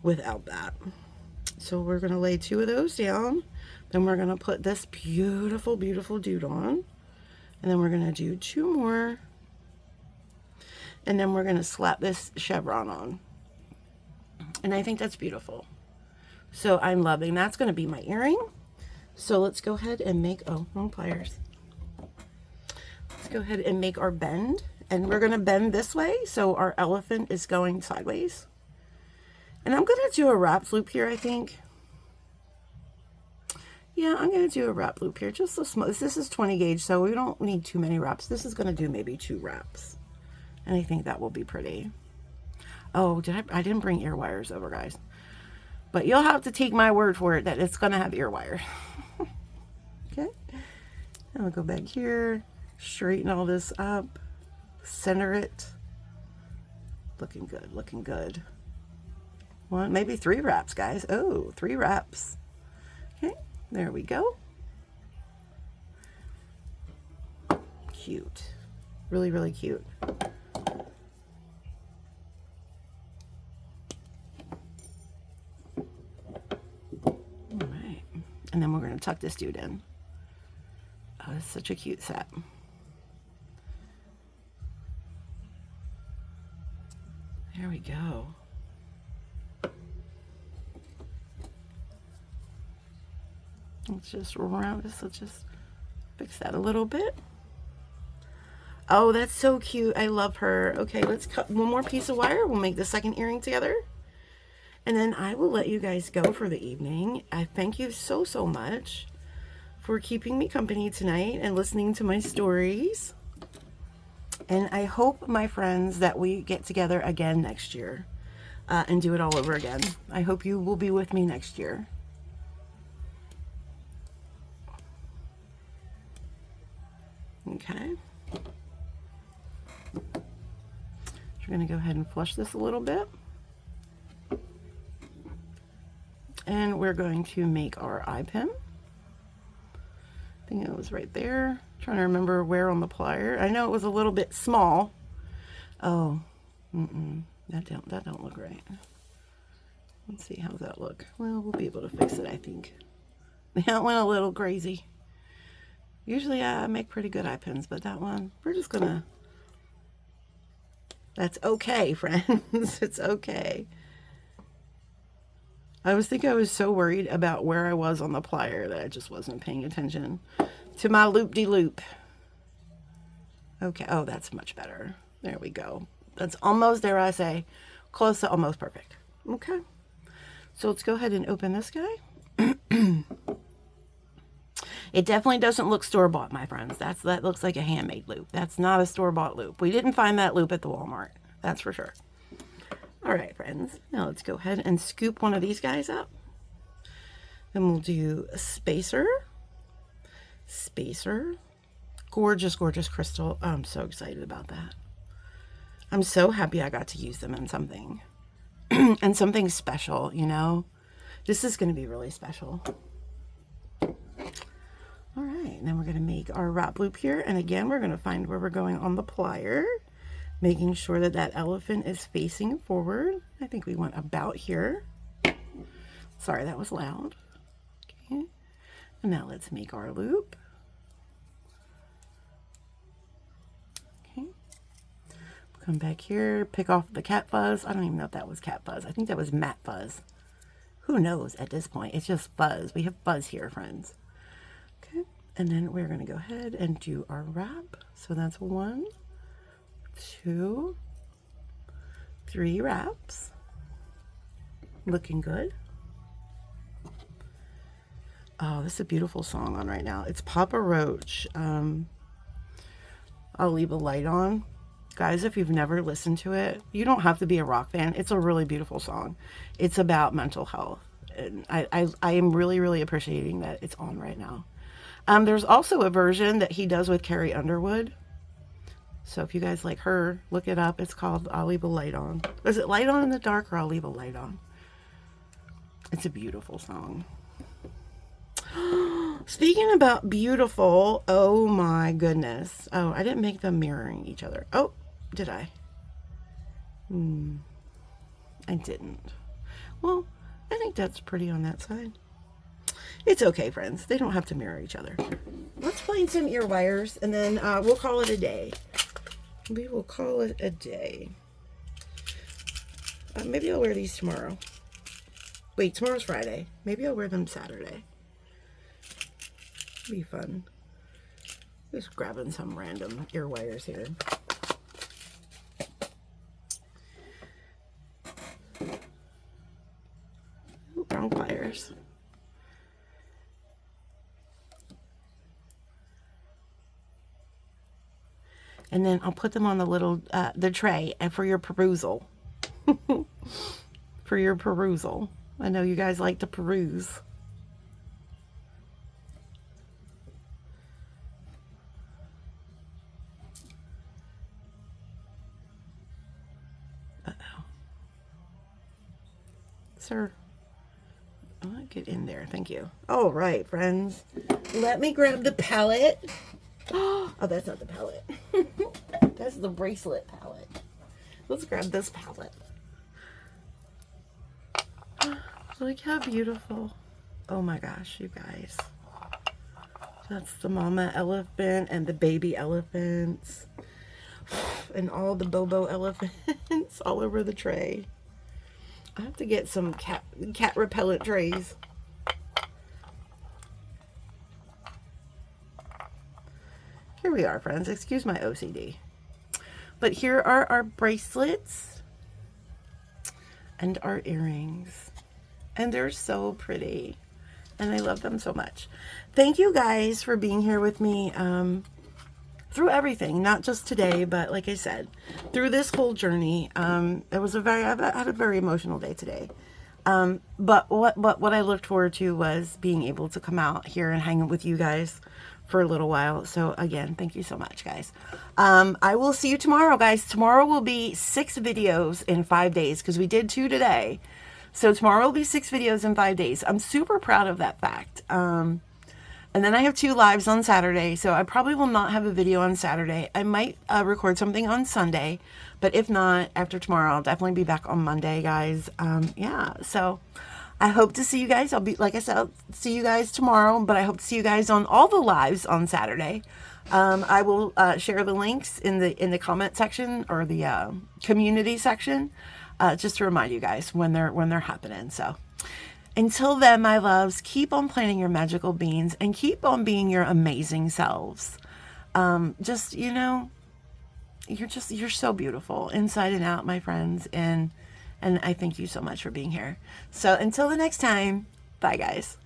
without that. So we're going to lay 2 of those down. Then we're going to put this beautiful, beautiful dude on. And then we're going to do 2 more. And then we're going to slap this chevron on. And I think that's beautiful. So I'm loving, that's going to be my earring. So let's go ahead and make, oh, wrong pliers. Let's go ahead and make our bend. And we're going to bend this way. So our elephant is going sideways. And I'm going to do a wrap loop here, I think. Yeah, I'm going to do a wrap loop here. Just a small, this is 20 gauge, so we don't need too many wraps. This is going to do maybe 2 wraps. And I think that will be pretty. Oh, I didn't bring ear wires over, guys. But you'll have to take my word for it that it's going to have ear wires. Okay. And I'll go back here, straighten all this up, center it. Looking good, looking good. 1, maybe 3 wraps, guys. Oh, 3 wraps. Okay, there we go. Cute. Really, really cute. All right. And then we're going to tuck this dude in. Oh, it's such a cute set. There we go. Let's just round this. Let's just fix that a little bit. Oh, that's so cute. I love her. Okay, let's cut 1 more piece of wire. We'll make the second earring together. And then I will let you guys go for the evening. I thank you so, so much for keeping me company tonight and listening to my stories. And I hope, my friends, that we get together again next year and do it all over again. I hope you will be with me next year. Okay. We're going to go ahead and flush this a little bit. And we're going to make our eye pin. I think it was right there. Trying to remember where on the plier. I know it was a little bit small. Oh, that don't look right. Let's see, how's that look? Well, we'll be able to fix it, I think. That went a little crazy. Usually I make pretty good eye pins, but that one, we're just gonna, that's okay, friends. It's okay. I was so worried about where I was on the plier that I just wasn't paying attention to my loop-de-loop. Okay, oh, that's much better. There we go. That's almost, dare I say, close to almost perfect. Okay, so let's go ahead and open this guy. It definitely doesn't look store-bought, my friends. That looks like a handmade loop. That's not a store-bought loop. We didn't find that loop at the Walmart. That's for sure. All right, friends. Now let's go ahead and scoop one of these guys up. Then we'll do a spacer. Spacer. Gorgeous, gorgeous crystal. Oh, I'm so excited about that. I'm so happy I got to use them in something. And something special, you know. This is going to be really special. All right, then we're going to make our wrap loop here. And again, we're going to find where we're going on the plier, making sure that that elephant is facing forward. I think we went about here. Sorry, that was loud. Okay, and now let's make our loop. Okay, come back here, pick off the cat fuzz. I don't even know if that was cat fuzz. I think that was matte fuzz. Who knows at this point? It's just fuzz. We have fuzz here, friends. Okay, and then we're going to go ahead and do our wrap. So that's 1, 2, 3 wraps. Looking good. Oh, this is a beautiful song on right now. It's Papa Roach. I'll Leave a Light On. Guys, if you've never listened to it, you don't have to be a rock fan. It's a really beautiful song. It's about mental health. And I am really, really appreciating that it's on right now. There's also a version that he does with Carrie Underwood. So if you guys like her, look it up. It's called I'll Leave a Light On. Is it Light On in the Dark or I'll Leave a Light On? It's a beautiful song. Speaking about beautiful, oh my goodness. Oh, I didn't make them mirroring each other. Oh, did I? I didn't. Well, I think that's pretty on that side. It's okay, friends. They don't have to mirror each other. Let's find some ear wires, and then we'll call it a day. We will call it a day. Maybe I'll wear these tomorrow. Wait, tomorrow's Friday. Maybe I'll wear them Saturday. Be fun. Just grabbing some random ear wires here. Ooh, wrong pliers. And then I'll put them on the little the tray and for your perusal. For your perusal. I know you guys like to peruse. Uh-oh. Sir, I'll get in there. Thank you. All right, friends. Let me grab the palette. Oh, that's not the palette. That's the bracelet palette. Let's grab this palette. Look how beautiful. Oh my gosh, you guys. That's the mama elephant and the baby elephants. And all the Bobo elephants all over the tray. I have to get some cat repellent trays. Here we are, friends. Excuse my OCD. But here are our bracelets and our earrings. And they're so pretty. And I love them so much. Thank you guys for being here with me through everything. Not just today, but like I said, through this whole journey. I've had a very emotional day today. But what I looked forward to was being able to come out here and hang with you guys for a little while. So again, thank you so much, guys. I will see you tomorrow, guys. Tomorrow will be 6 videos in 5 days because we did 2 today. So tomorrow will be 6 videos in 5 days. I'm super proud of that fact. And then I have 2 lives on Saturday, so I probably will not have a video on Saturday. I might record something on Sunday, but if not, after tomorrow, I'll definitely be back on Monday, guys. Yeah, so I hope to see you guys. I'll be, like I said, I'll see you guys tomorrow, but I hope to see you guys on all the lives on Saturday. I will share the links in the comment section or the community section, just to remind you guys when they're happening. So until then, my loves, keep on planting your magical beans and keep on being your amazing selves. Just, you know, you're so beautiful inside and out, my friends. And I thank you so much for being here. So until the next time, bye guys.